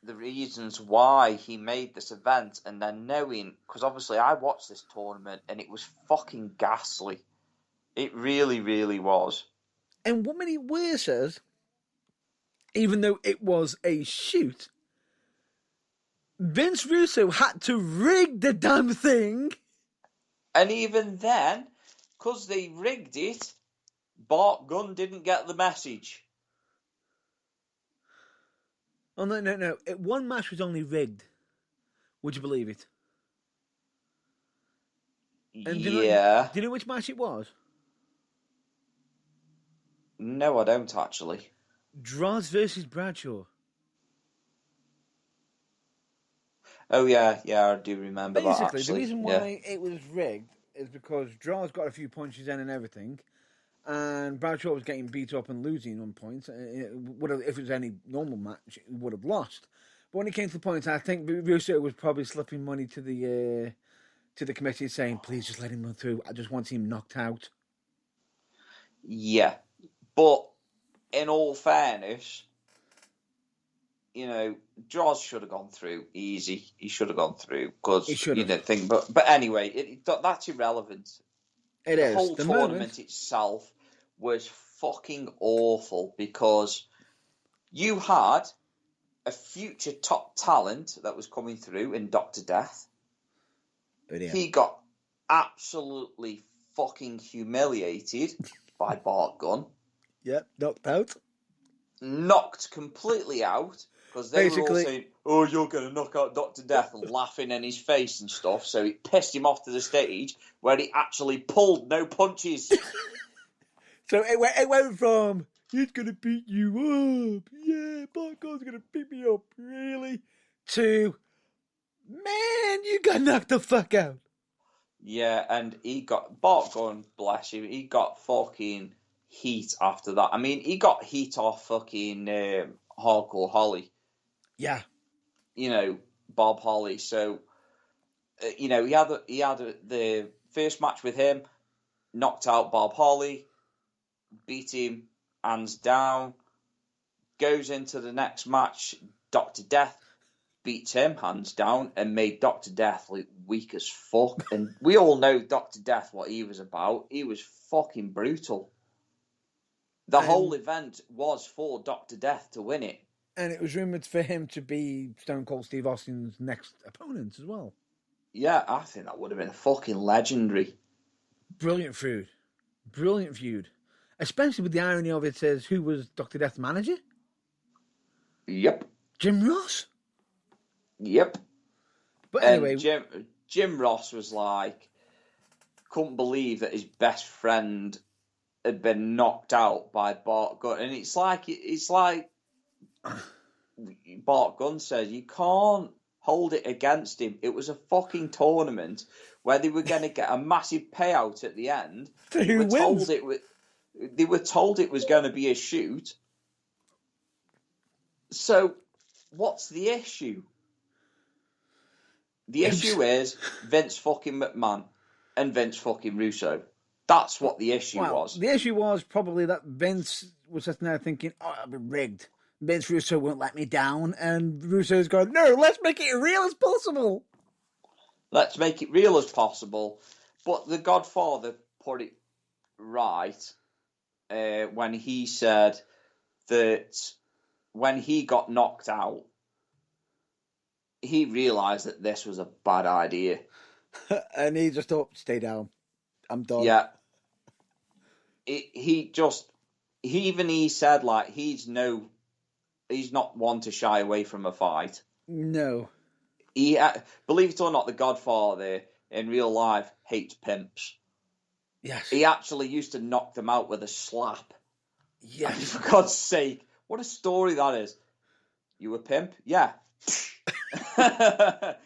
the reasons why he made this event, and then knowing, because obviously I watched this tournament and it was fucking ghastly. It really, really was. And what many worse is, even though it was a shoot, Vince Russo had to rig the damn thing. And even then, because they rigged it, Bart Gunn didn't get the message. Oh, no. One match was only rigged. Would you believe it? And yeah. Do you know which match it was? No, I don't actually. Droz versus Bradshaw. Oh, yeah, I do remember that, actually. Basically, the reason why it was rigged is because Droz got a few punches in and everything, and Bradshaw was getting beat up and losing on points. If it was any normal match, he would have lost. But when it came to the point, I think Russo was probably slipping money to the committee saying, please just let him run through. I just want him knocked out. Yeah. But in all fairness, you know, Droz should have gone through easy. He should have gone through because you didn't think. But anyway, that's irrelevant. The whole tournament itself was fucking awful because you had a future top talent that was coming through in Dr. Death. Oh, yeah. He got absolutely fucking humiliated by Bart Gunn. Yep, knocked out. Knocked completely out because they were all saying, "Oh, you're going to knock out Dr. Death," and laughing in his face and stuff. So it pissed him off to the stage where he actually pulled no punches. So it went from, he's going to beat you up, yeah, Bart Gunn's going to beat me up, really, to, man, you got knocked the fuck out. Yeah, and Bart Gunn, bless him, he got fucking heat after that. I mean, he got heat off fucking Hardcore Holly. Yeah. You know, Bob Holly. So, you know, he had the first match with him, knocked out Bob Holly, beat him hands down, goes into the next match, Dr. Death beats him hands down and made Dr. Death look weak as fuck. And we all know Dr. Death, what he was about. He was fucking brutal. The whole event was for Dr. Death to win it. And it was rumoured for him to be Stone Cold Steve Austin's next opponent as well. Yeah, I think that would have been fucking legendary. Brilliant feud. Brilliant feud. Especially with the irony of it says who was Dr. Death's manager? Yep. Jim Ross? Yep. But anyway... Jim Ross was like, couldn't believe that his best friend had been knocked out by Bart Gunn. And it's like Bart Gunn says, you can't hold it against him. It was a fucking tournament where they were going to get a massive payout at the end. They were told it was going to be a shoot. So, what's the issue? The issue is Vince fucking McMahon and Vince fucking Russo. That's what the issue was. The issue was probably that Vince was sitting there thinking, oh, I'll be rigged. Vince Russo won't let me down. And Russo's going, no, let's make it as real as possible. Let's make it real as possible. But the Godfather put it right when he said that when he got knocked out, he realised that this was a bad idea. And he just thought, stay down. I'm done. Yeah. He said, like, he's not one to shy away from a fight. No. Believe it or not, the Godfather in real life hates pimps. Yes. He actually used to knock them out with a slap. Yes. And for God's sake, what a story that is. You a pimp? Yeah.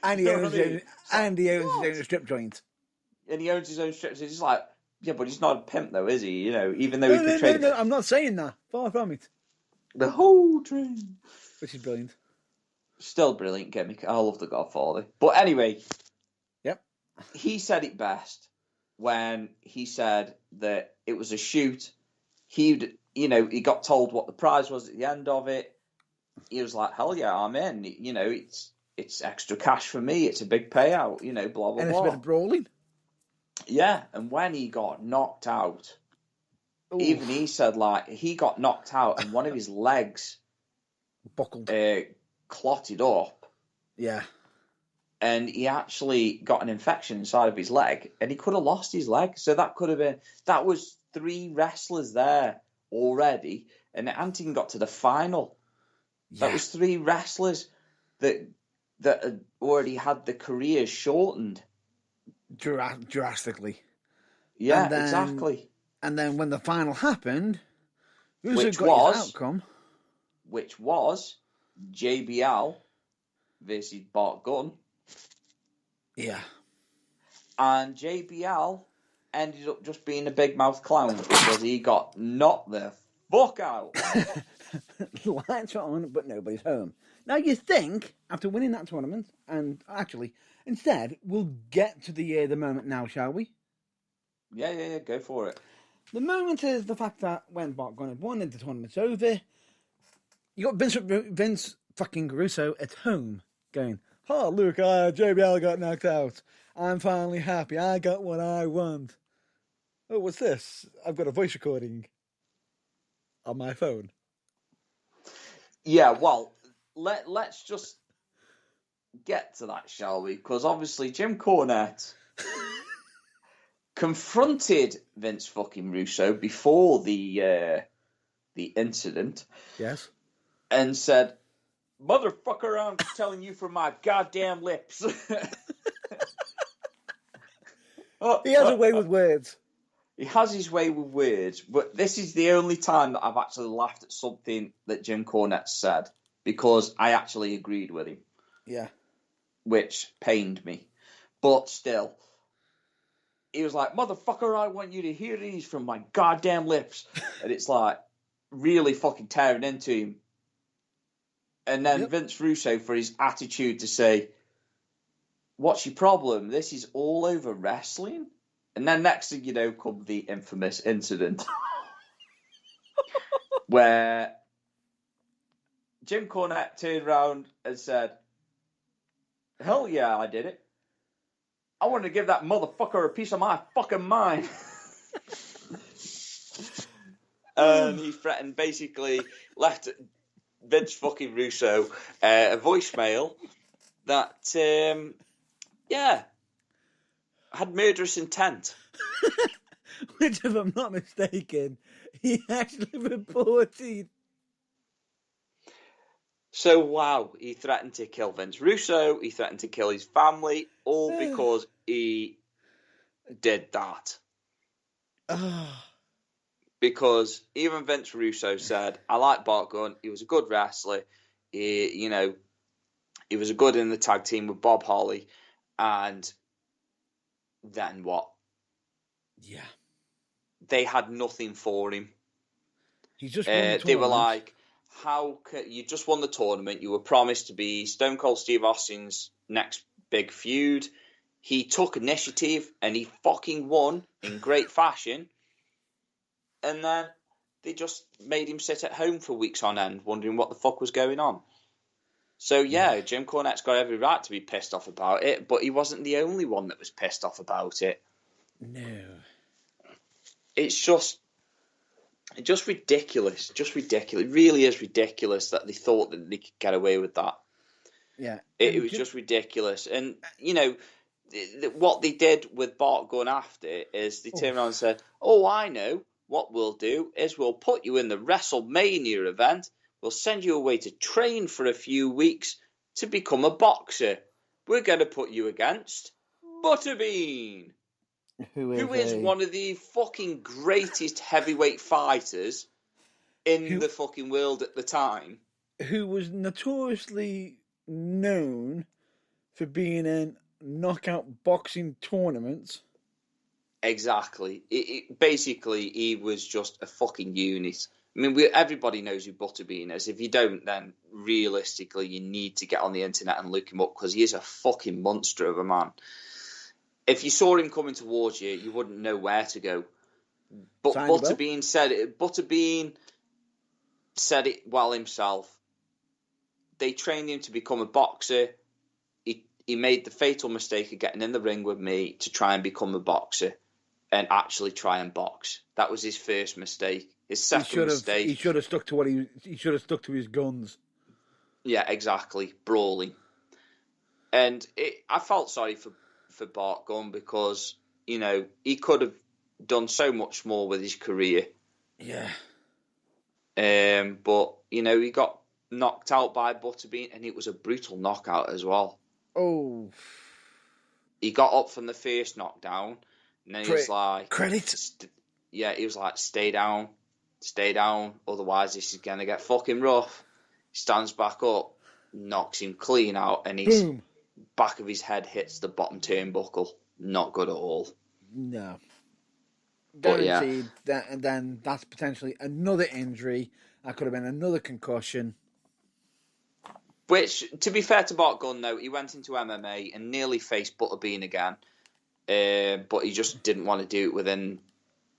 And he owns his own strip joint. And he owns his own strip joint. He's like, yeah, but he's not a pimp though, is he? You know, even though he portrayed... No, I'm not saying that. Far from it. The whole dream. Which is brilliant. Still brilliant gimmick. I love the Godfather. But anyway. Yep. He said it best when he said that it was a shoot. He got told what the prize was at the end of it. He was like, hell yeah, I'm in. You know, it's extra cash for me. It's a big payout, you know, blah, blah, blah. And it's a bit of brawling. Yeah, and when he got knocked out, Ooh. Even he said, like, he got knocked out and one of his legs buckled, clotted up. Yeah. And he actually got an infection inside of his leg and he could have lost his leg. So that was 3 wrestlers there already. And it hadn't even got to the final. Yeah. That was 3 wrestlers that had already had the careers shortened. Drastically. Yeah, exactly. And then when the final happened, which was JBL versus Bart Gunn. Yeah. And JBL ended up just being a big mouth clown because he got knocked the fuck out. Lights are on, but nobody's home. Now you think, after winning that tournament, and actually, instead, we'll get to the moment now, shall we? Yeah, go for it. The moment is the fact that when Bart Gunn had won and the tournament's over, you got Vince fucking Russo at home going, oh, look, JBL got knocked out. I'm finally happy. I got what I want. Oh, what's this? I've got a voice recording on my phone. Yeah, well, let's just get to that, shall we? Because obviously Jim Cornette confronted Vince fucking Russo before the incident. Yes. And said, motherfucker, I'm telling you from my goddamn lips. He has a way with words. He has his way with words, but this is the only time that I've actually laughed at something that Jim Cornette said, because I actually agreed with him. Yeah. Which pained me. But still, he was like, motherfucker, I want you to hear these from my goddamn lips. And it's like, really fucking tearing into him. And then Vince Russo, for his attitude to say, what's your problem? This is all over wrestling. And then next thing you know, come the infamous incident where Jim Cornette turned around and said, "Hell yeah, I did it. I want to give that motherfucker a piece of my fucking mind." And he threatened, basically left Vince fucking Russo a voicemail that, had murderous intent. Which, if I'm not mistaken, he actually reported. So, wow, he threatened to kill Vince Russo, he threatened to kill his family, all because he did that. Because even Vince Russo said, "I like Bart Gunn, he was a good wrestler, he was a good in the tag team with Bob Holly," and then what? Yeah. They had nothing for him. He just won the tournament. They were like, "How could you just won the tournament? You were promised to be Stone Cold Steve Austin's next big feud. He took initiative and he fucking won in great fashion. And then they just made him sit at home for weeks on end, wondering what the fuck was going on." So yeah, Jim Cornette's got every right to be pissed off about it, but he wasn't the only one that was pissed off about it. No. It's just ridiculous. Just ridiculous. It really is ridiculous that they thought that they could get away with that. Yeah. It was just ridiculous. And, what they did with Bart Gunn after is they turned around and said, "Oh, I know. What we'll do is we'll put you in the WrestleMania event. We'll send you away to train for a few weeks to become a boxer. We're going to put you against Butterbean, who is one of the fucking greatest heavyweight fighters in the fucking world at the time. Who was notoriously known for being in knockout boxing tournaments. Exactly. Basically, he was just a fucking unit. I mean, everybody knows who Butterbean is. If you don't, then realistically, you need to get on the internet and look him up, because he is a fucking monster of a man. If you saw him coming towards you, you wouldn't know where to go. But Butterbean said it well himself. They trained him to become a boxer. He made the fatal mistake of getting in the ring with me to try and become a boxer and actually try and box. That was his first mistake. His second mistake. He should have stuck to he should have stuck to his guns. Yeah, exactly. Brawling. And I felt sorry for Bart Gunn, because, he could have done so much more with his career. Yeah. But, he got knocked out by Butterbean, and it was a brutal knockout as well. Oh. He got up from the first knockdown, and then he was like... Credit? He was like, stay down, otherwise this is going to get fucking rough. He stands back up, knocks him clean out, and his back of his head hits the bottom turnbuckle. Not good at all. No. Guaranteed. That, and then that's potentially another injury. That could have been another concussion. Which, to be fair to Bart Gunn, though, he went into MMA and nearly faced Butterbean again. But he just didn't want to do it within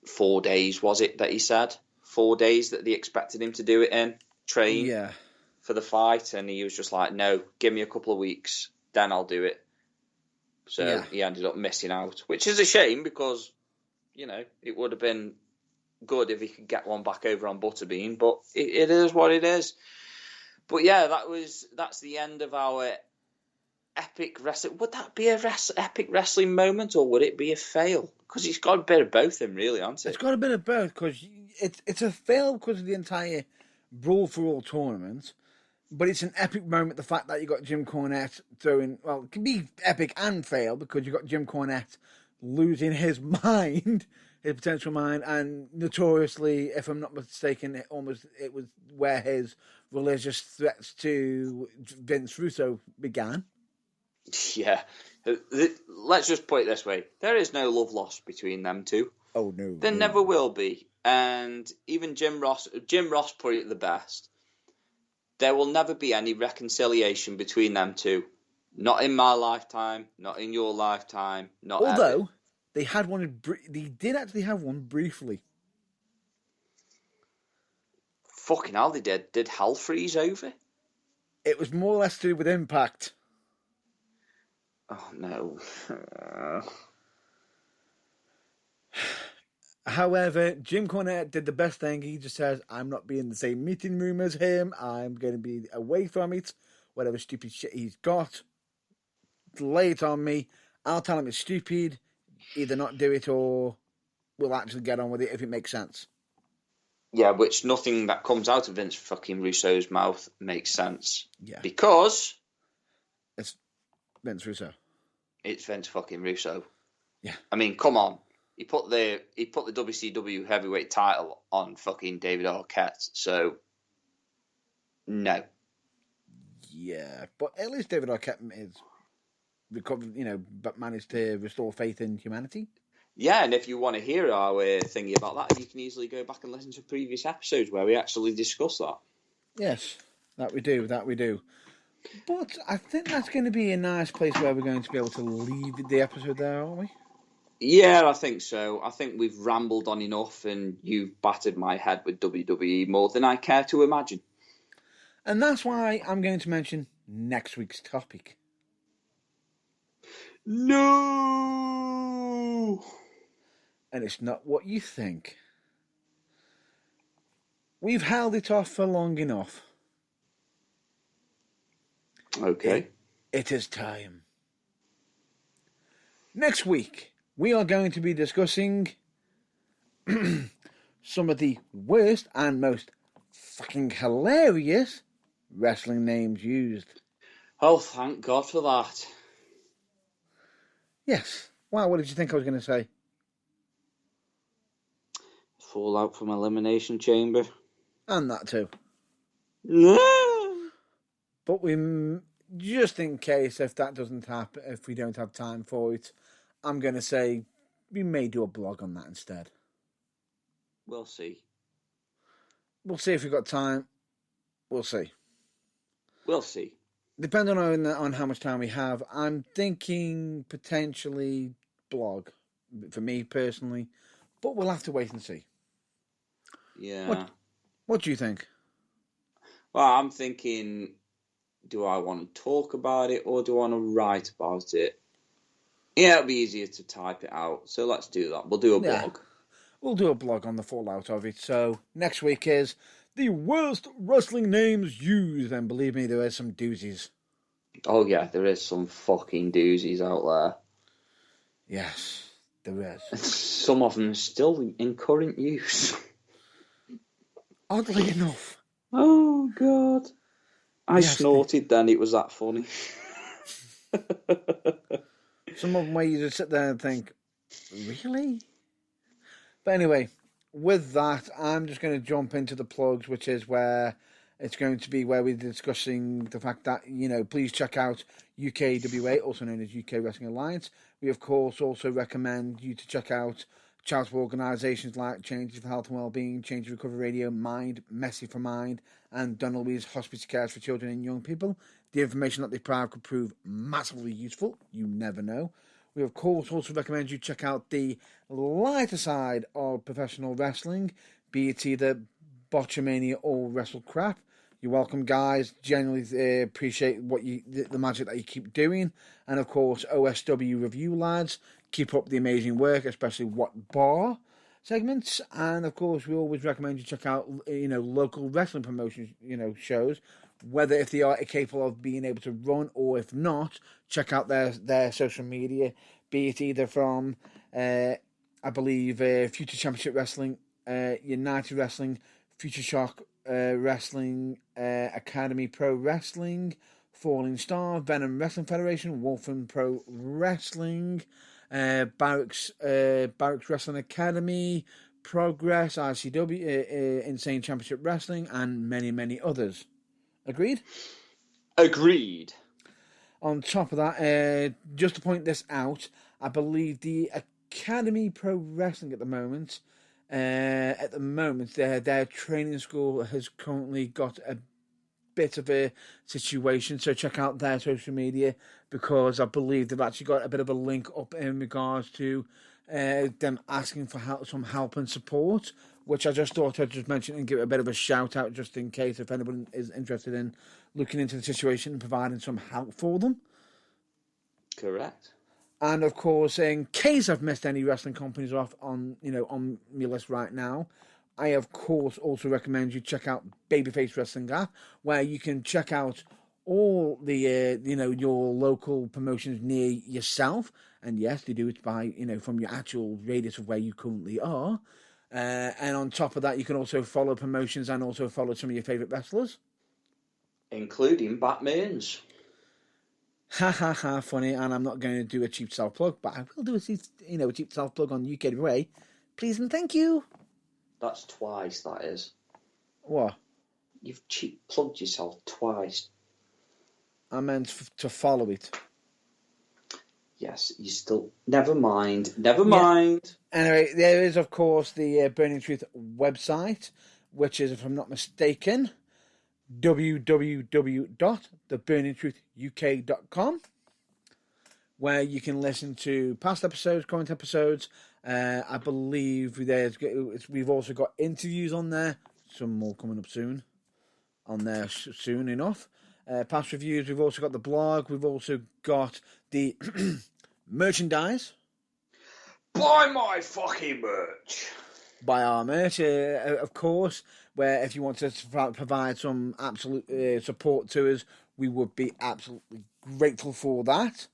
4 days, was it, that he said? 4 days that they expected him to do it in, train for the fight. And he was just like, no, give me a couple of weeks, then I'll do it. So he ended up missing out, which is a shame, because, it would have been good if he could get one back over on Butterbean, but it is what it is. But yeah, that's the end of our epic wrestling. Would that be a epic wrestling moment, or would it be a fail? Because it's got a bit of both in, really, hasn't it? It's got a bit of both, because it's a fail because of the entire Brawl for All tournament, but it's an epic moment, the fact that you got Jim Cornette throwing... Well, it can be epic and fail, because you got Jim Cornette losing his mind, his potential mind, and notoriously, if I'm not mistaken, it was where his religious threats to Vince Russo began. Yeah. Let's just put it this way. There is no love lost between them two. Oh, no. There never will be. And even Jim Ross put it the best. There will never be any reconciliation between them two. Not in my lifetime, not in your lifetime, not ever. They had one. They did actually have one briefly. Fucking hell, they did. Did hell freeze over? It was more or less to do with Impact. Oh, no. However, Jim Cornette did the best thing. He just says, I'm not being in the same meeting room as him. I'm going to be away from it. Whatever stupid shit he's got, lay it on me. I'll tell him it's stupid. Either not do it or we'll actually get on with it if it makes sense. Yeah, which nothing that comes out of Vince fucking Russo's mouth makes sense. Yeah. Because it's Vince Russo. It's Vince fucking Russo. Yeah. I mean, come on. He put the WCW heavyweight title on fucking David Arquette, so no. Yeah, but at least David Arquette is recovered, but managed to restore faith in humanity. Yeah, and if you want to hear our thingy about that, you can easily go back and listen to previous episodes where we actually discuss that. Yes, that we do. But I think that's going to be a nice place where we're going to be able to leave the episode there, aren't we? Yeah, I think so. I think we've rambled on enough and you've battered my head with WWE more than I care to imagine. And that's why I'm going to mention next week's topic. No! And it's not what you think. We've held it off for long enough. Okay. It is time. Next week, we are going to be discussing some of the worst and most fucking hilarious wrestling names used. Oh, thank God for that. Yes. Wow, what did you think I was going to say? Fallout from Elimination Chamber. And that too. No! But just in case if that doesn't happen, if we don't have time for it, I'm going to say we may do a blog on that instead. We'll see. We'll see if we've got time. We'll see. We'll see. Depending on how much time we have, I'm thinking potentially blog for me personally, but we'll have to wait and see. Yeah. What do you think? Well, I'm thinking, do I want to talk about it or do I want to write about it? Yeah, it'll be easier to type it out. So let's do that. We'll do a blog. We'll do a blog on the fallout of it. So next week is the worst wrestling names used. And believe me, there is some doozies. Oh, yeah, there is some fucking doozies out there. Yes, there is. Some of them are still in current use. Oddly enough. Oh, God. I snorted then. It was that funny. Some of them where you just sit there and think, really? But anyway, with that, I'm just going to jump into the plugs, which is where it's going to be where we're discussing the fact that, please check out UKWA, also known as UK Wrestling Alliance. We, of course, also recommend you to check out charitable organisations like Changes for Health and Wellbeing, Change Recovery Radio, Mind, Messy for Mind, and Donnelly's Hospice Cares for Children and Young People. The information that they provide could prove massively useful. You never know. We, of course, also recommend you check out the lighter side of professional wrestling, be it either Botchamania or Wrestle Crap. You're welcome, guys. Genuinely appreciate the magic that you keep doing. And, of course, OSW Review lads. Keep up the amazing work, especially What Bar segments. And, of course, we always recommend you check out, local wrestling promotion, shows. Whether if they are capable of being able to run or if not, check out their social media, be it either from, I believe, Future Championship Wrestling, United Wrestling, Future Shock Wrestling, Academy Pro Wrestling, Falling Star, Venom Wrestling Federation, Wolfen Pro Wrestling, Barracks Wrestling Academy, Progress, ICW, Insane Championship Wrestling, and many, many others. Agreed? Agreed. On top of that, just to point this out, I believe the Academy Pro Wrestling at the moment, their training school has currently got a bit of a situation, so check out their social media because I believe they've actually got a bit of a link up in regards to them asking for some help and support, which I just thought I'd just mention and give a bit of a shout out just in case if anyone is interested in looking into the situation and providing some help for them. Correct. And of course, in case I've missed any wrestling companies off on my list right now, I of course also recommend you check out Babyface Wrestling app, where you can check out all the your local promotions near yourself. And yes, they do it by from your actual radius of where you currently are. And on top of that, you can also follow promotions and also follow some of your favourite wrestlers. Including Batman's. Ha ha ha, funny, and I'm not going to do a cheap self-plug, but I will do a cheap self-plug on UK Way. Please and thank you. That's twice, that is. What? You've cheap plugged yourself twice. I meant to follow it. Yes, you still... Never mind. Anyway, there is, of course, the Burning Truth website, which is, if I'm not mistaken, www.theburningtruthuk.com, where you can listen to past episodes, current episodes. I believe we've also got interviews on there. Some more coming up soon. On there soon enough. Past reviews. We've also got the blog. We've also got the merchandise. Buy my fucking merch. Buy our merch, of course. Where if you want to provide some absolute support to us, we would be absolutely grateful for that.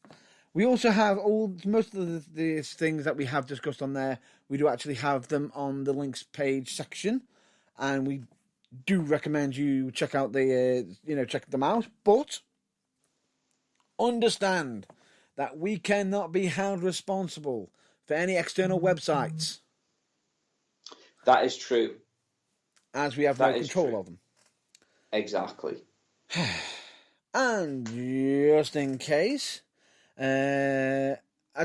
We also have most of the things that we have discussed on there. We do actually have them on the links page section, and we do recommend you check out check them out. But understand that we cannot be held responsible for any external websites. That is true. As we have no control of them. Exactly. And just in case, I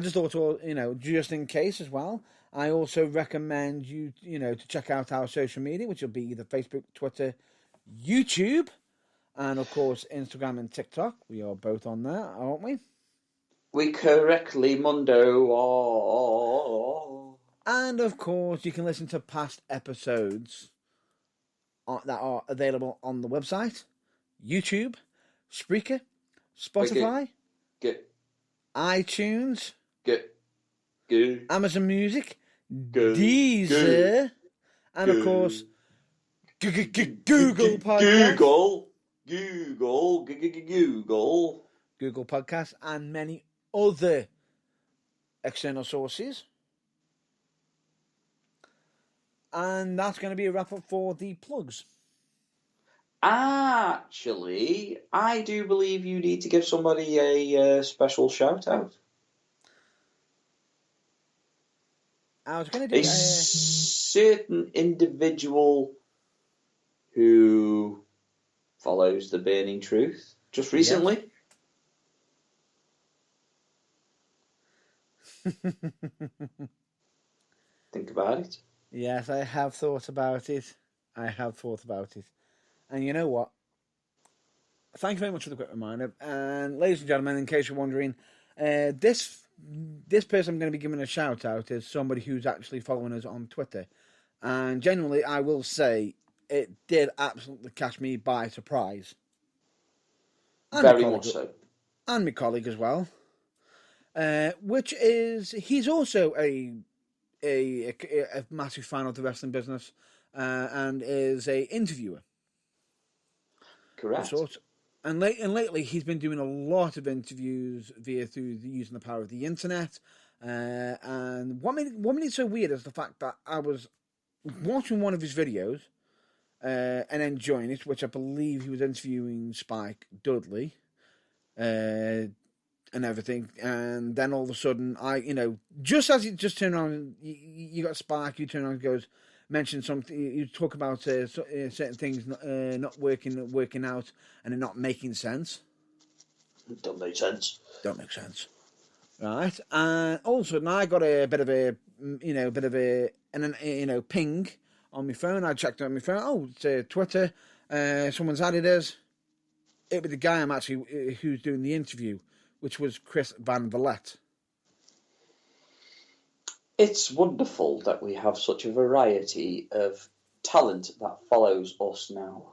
just thought, just in case as well, I also recommend you, to check out our social media, which will be either Facebook, Twitter, YouTube, and of course, Instagram and TikTok. We are both on there, aren't we? We correctly, Mundo. Oh. And of course, you can listen to past episodes that are available on the website, YouTube, Spreaker, Spotify, iTunes, Amazon Music, Deezer, and of course, Google Podcasts. Google Podcasts, and many other external sources. And that's going to be a wrap up for the plugs. Actually, I do believe you need to give somebody a special shout out. I was going to do a certain individual who follows the Burning Truth just recently. Yes. Think about it. Yes, I have thought about it. And you know what? Thank you very much for the quick reminder. And ladies and gentlemen, in case you're wondering, this person I'm going to be giving a shout out is somebody who's actually following us on Twitter. And genuinely, I will say, it did absolutely catch me by surprise. And very much so. And my colleague as well. Which is, he's also a massive fan of the wrestling business and is a interviewer. Correct. And lately he's been doing a lot of interviews through using the power of the internet. And what made it so weird is the fact that I was watching one of his videos and enjoying it, which I believe he was interviewing Spike Dudley. And everything, and then all of a sudden, just as you just turn on, you got Spark. You turn on, goes mention something. You talk about certain things not working out, and it not making sense. Don't make sense. Right, and all of a sudden, I got a bit of a ping on my phone. I checked on my phone. Oh, it's Twitter. Someone's added us. It was the guy I'm actually who's doing the interview, which was Chris Van Vliet. It's wonderful that we have such a variety of talent that follows us now.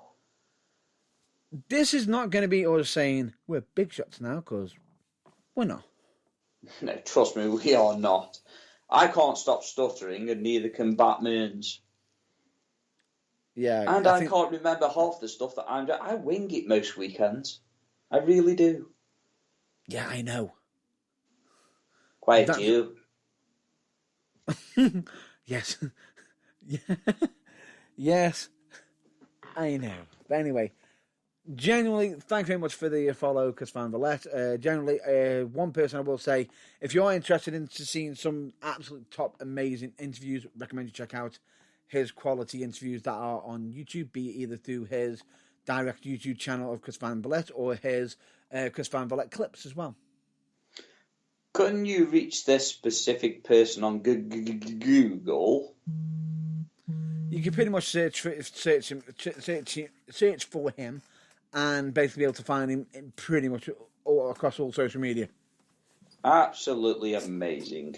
This is not going to be us saying we're big shots now, because we're not. No, trust me, we are not. I can't stop stuttering, and neither can Batman's. Yeah, And I I think. can't remember half the stuff that I'm doing. I wing it most weekends. I really do. Yeah, I know. Quiet That's you. yes, yes, I know. But anyway, genuinely, thanks very much for the follow, Chris Van Vallette. Generally, one person I will say, if you're interested in seeing some absolute top amazing interviews, recommend you check out his quality interviews that are on YouTube, be it either through his direct YouTube channel of Chris Van Vallette or his Chris Van Vallette clips as well. Couldn't you reach this specific person on Google? You can pretty much search for him, and basically be able to find him pretty much across all social media. Absolutely amazing.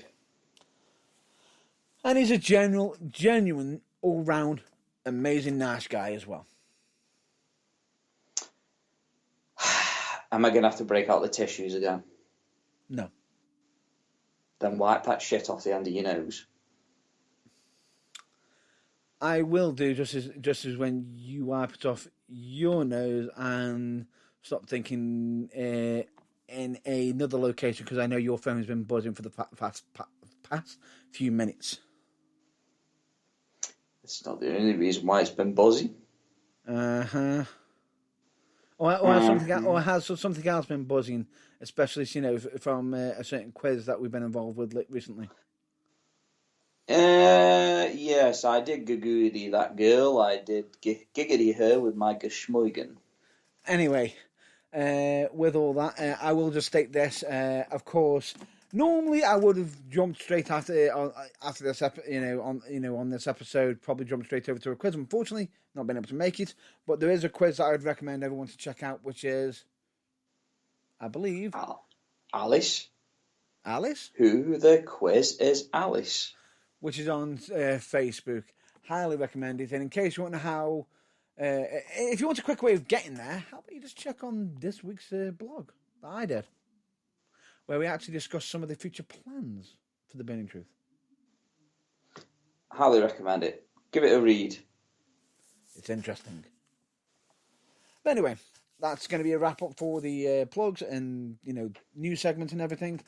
And he's a genuine, all-round, amazing, nice guy as well. Am I going to have to break out the tissues again? No. Then wipe that shit off the end of your nose. I will do just as when you wipe it off your nose and stop thinking in another location, because I know your phone has been buzzing for the past few minutes. It's not the only reason why it's been buzzing. Uh-huh. Or has something else been buzzing, especially from a certain quiz that we've been involved with recently? Yes, I did giggity that girl. I did giggity her with my geschmoigen. Anyway, with all that, I will just state this. Of course, normally I would have jumped straight after this on this episode, probably jumped straight over to a quiz. Unfortunately, not been able to make it, but there is a quiz that I would recommend everyone to check out, which is, I believe, Alice. Alice. Who the quiz is Alice? Which is on Facebook. Highly recommend it. And in case you want to know how, if you want a quick way of getting there, how about you just check on this week's blog that I did, where we actually discuss some of the future plans for the Burning Truth. Highly recommend it. Give it a read. It's interesting. But anyway, that's going to be a wrap up for the plugs and news segments and everything.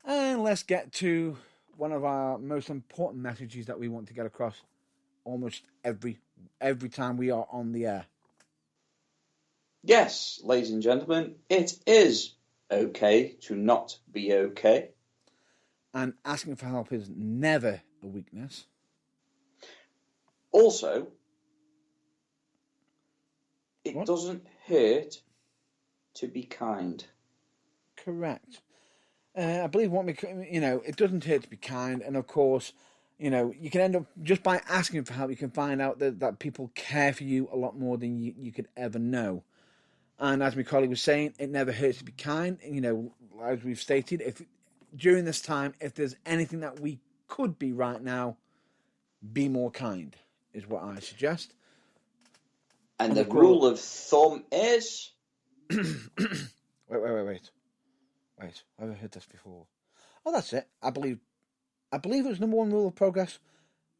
And let's get to one of our most important messages that we want to get across almost every time we are on the air. Yes, ladies and gentlemen, it is okay to not be okay. And asking for help is never a weakness. Also, it doesn't hurt to be kind. Correct. I believe it doesn't hurt to be kind, and of course, you can end up just by asking for help. You can find out that people care for you a lot more than you could ever know. And as my colleague was saying, it never hurts to be kind. As we've stated, if during this time, if there's anything that we could be right now, be more kind is what I suggest. And the rule of thumb is wait. I've heard this before. Oh, that's it. I believe it was number one rule of progress,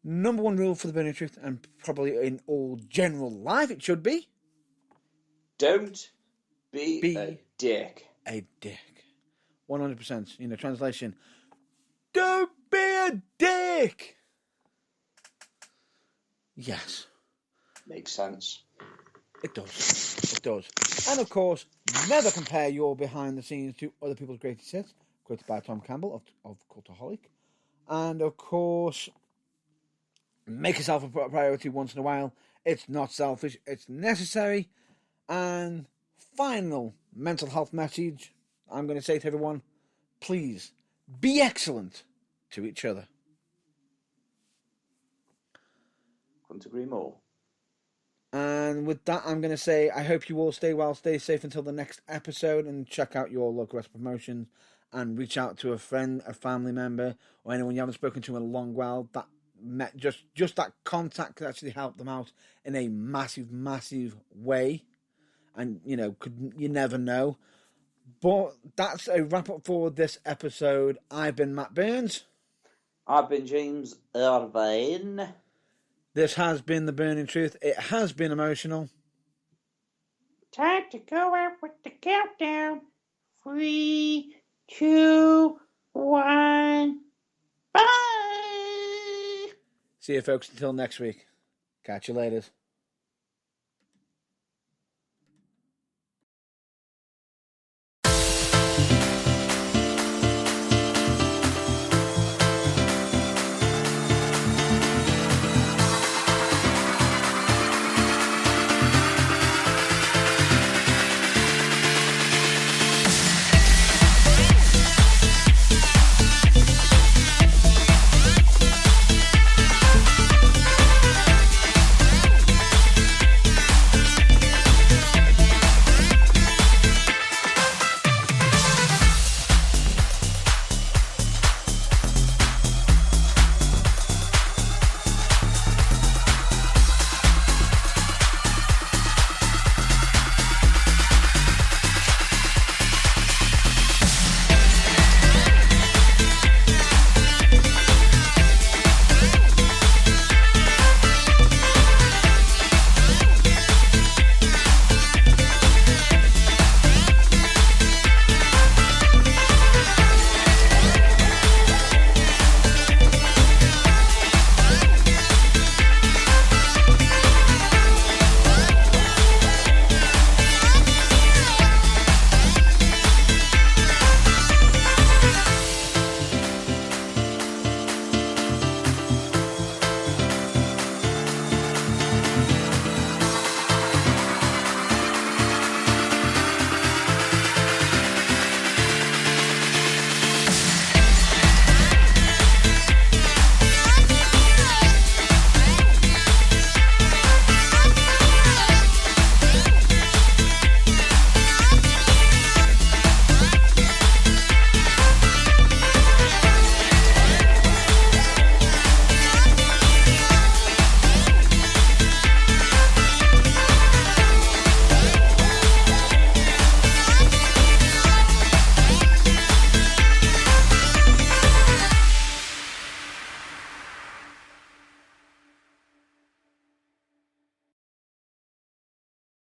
number one rule for the Burning Truth, and probably in all general life it should be. Don't be a dick. A dick. 100%. Translation. Don't be a dick. Yes. Makes sense. It does. And of course, never compare your behind the scenes to other people's greatest hits, quoted by Tom Campbell of Cultaholic. And of course, make yourself a priority once in a while. It's not selfish, it's necessary. And final mental health message I'm going to say to everyone, please be excellent to each other. Couldn't agree more. And with that, I'm going to say, I hope you all stay well, stay safe until the next episode, and check out your local rest promotions. and reach out to a friend, a family member, or anyone you haven't spoken to in a long while. That just that contact could actually help them out in a massive, massive way. And you never know. But that's a wrap up for this episode. I've been Matt Burns. I've been James Irvine. This has been The Burning Truth. It has been emotional. Time to go out with the countdown. 3, 2, 1. Bye! See you folks until next week. Catch you later.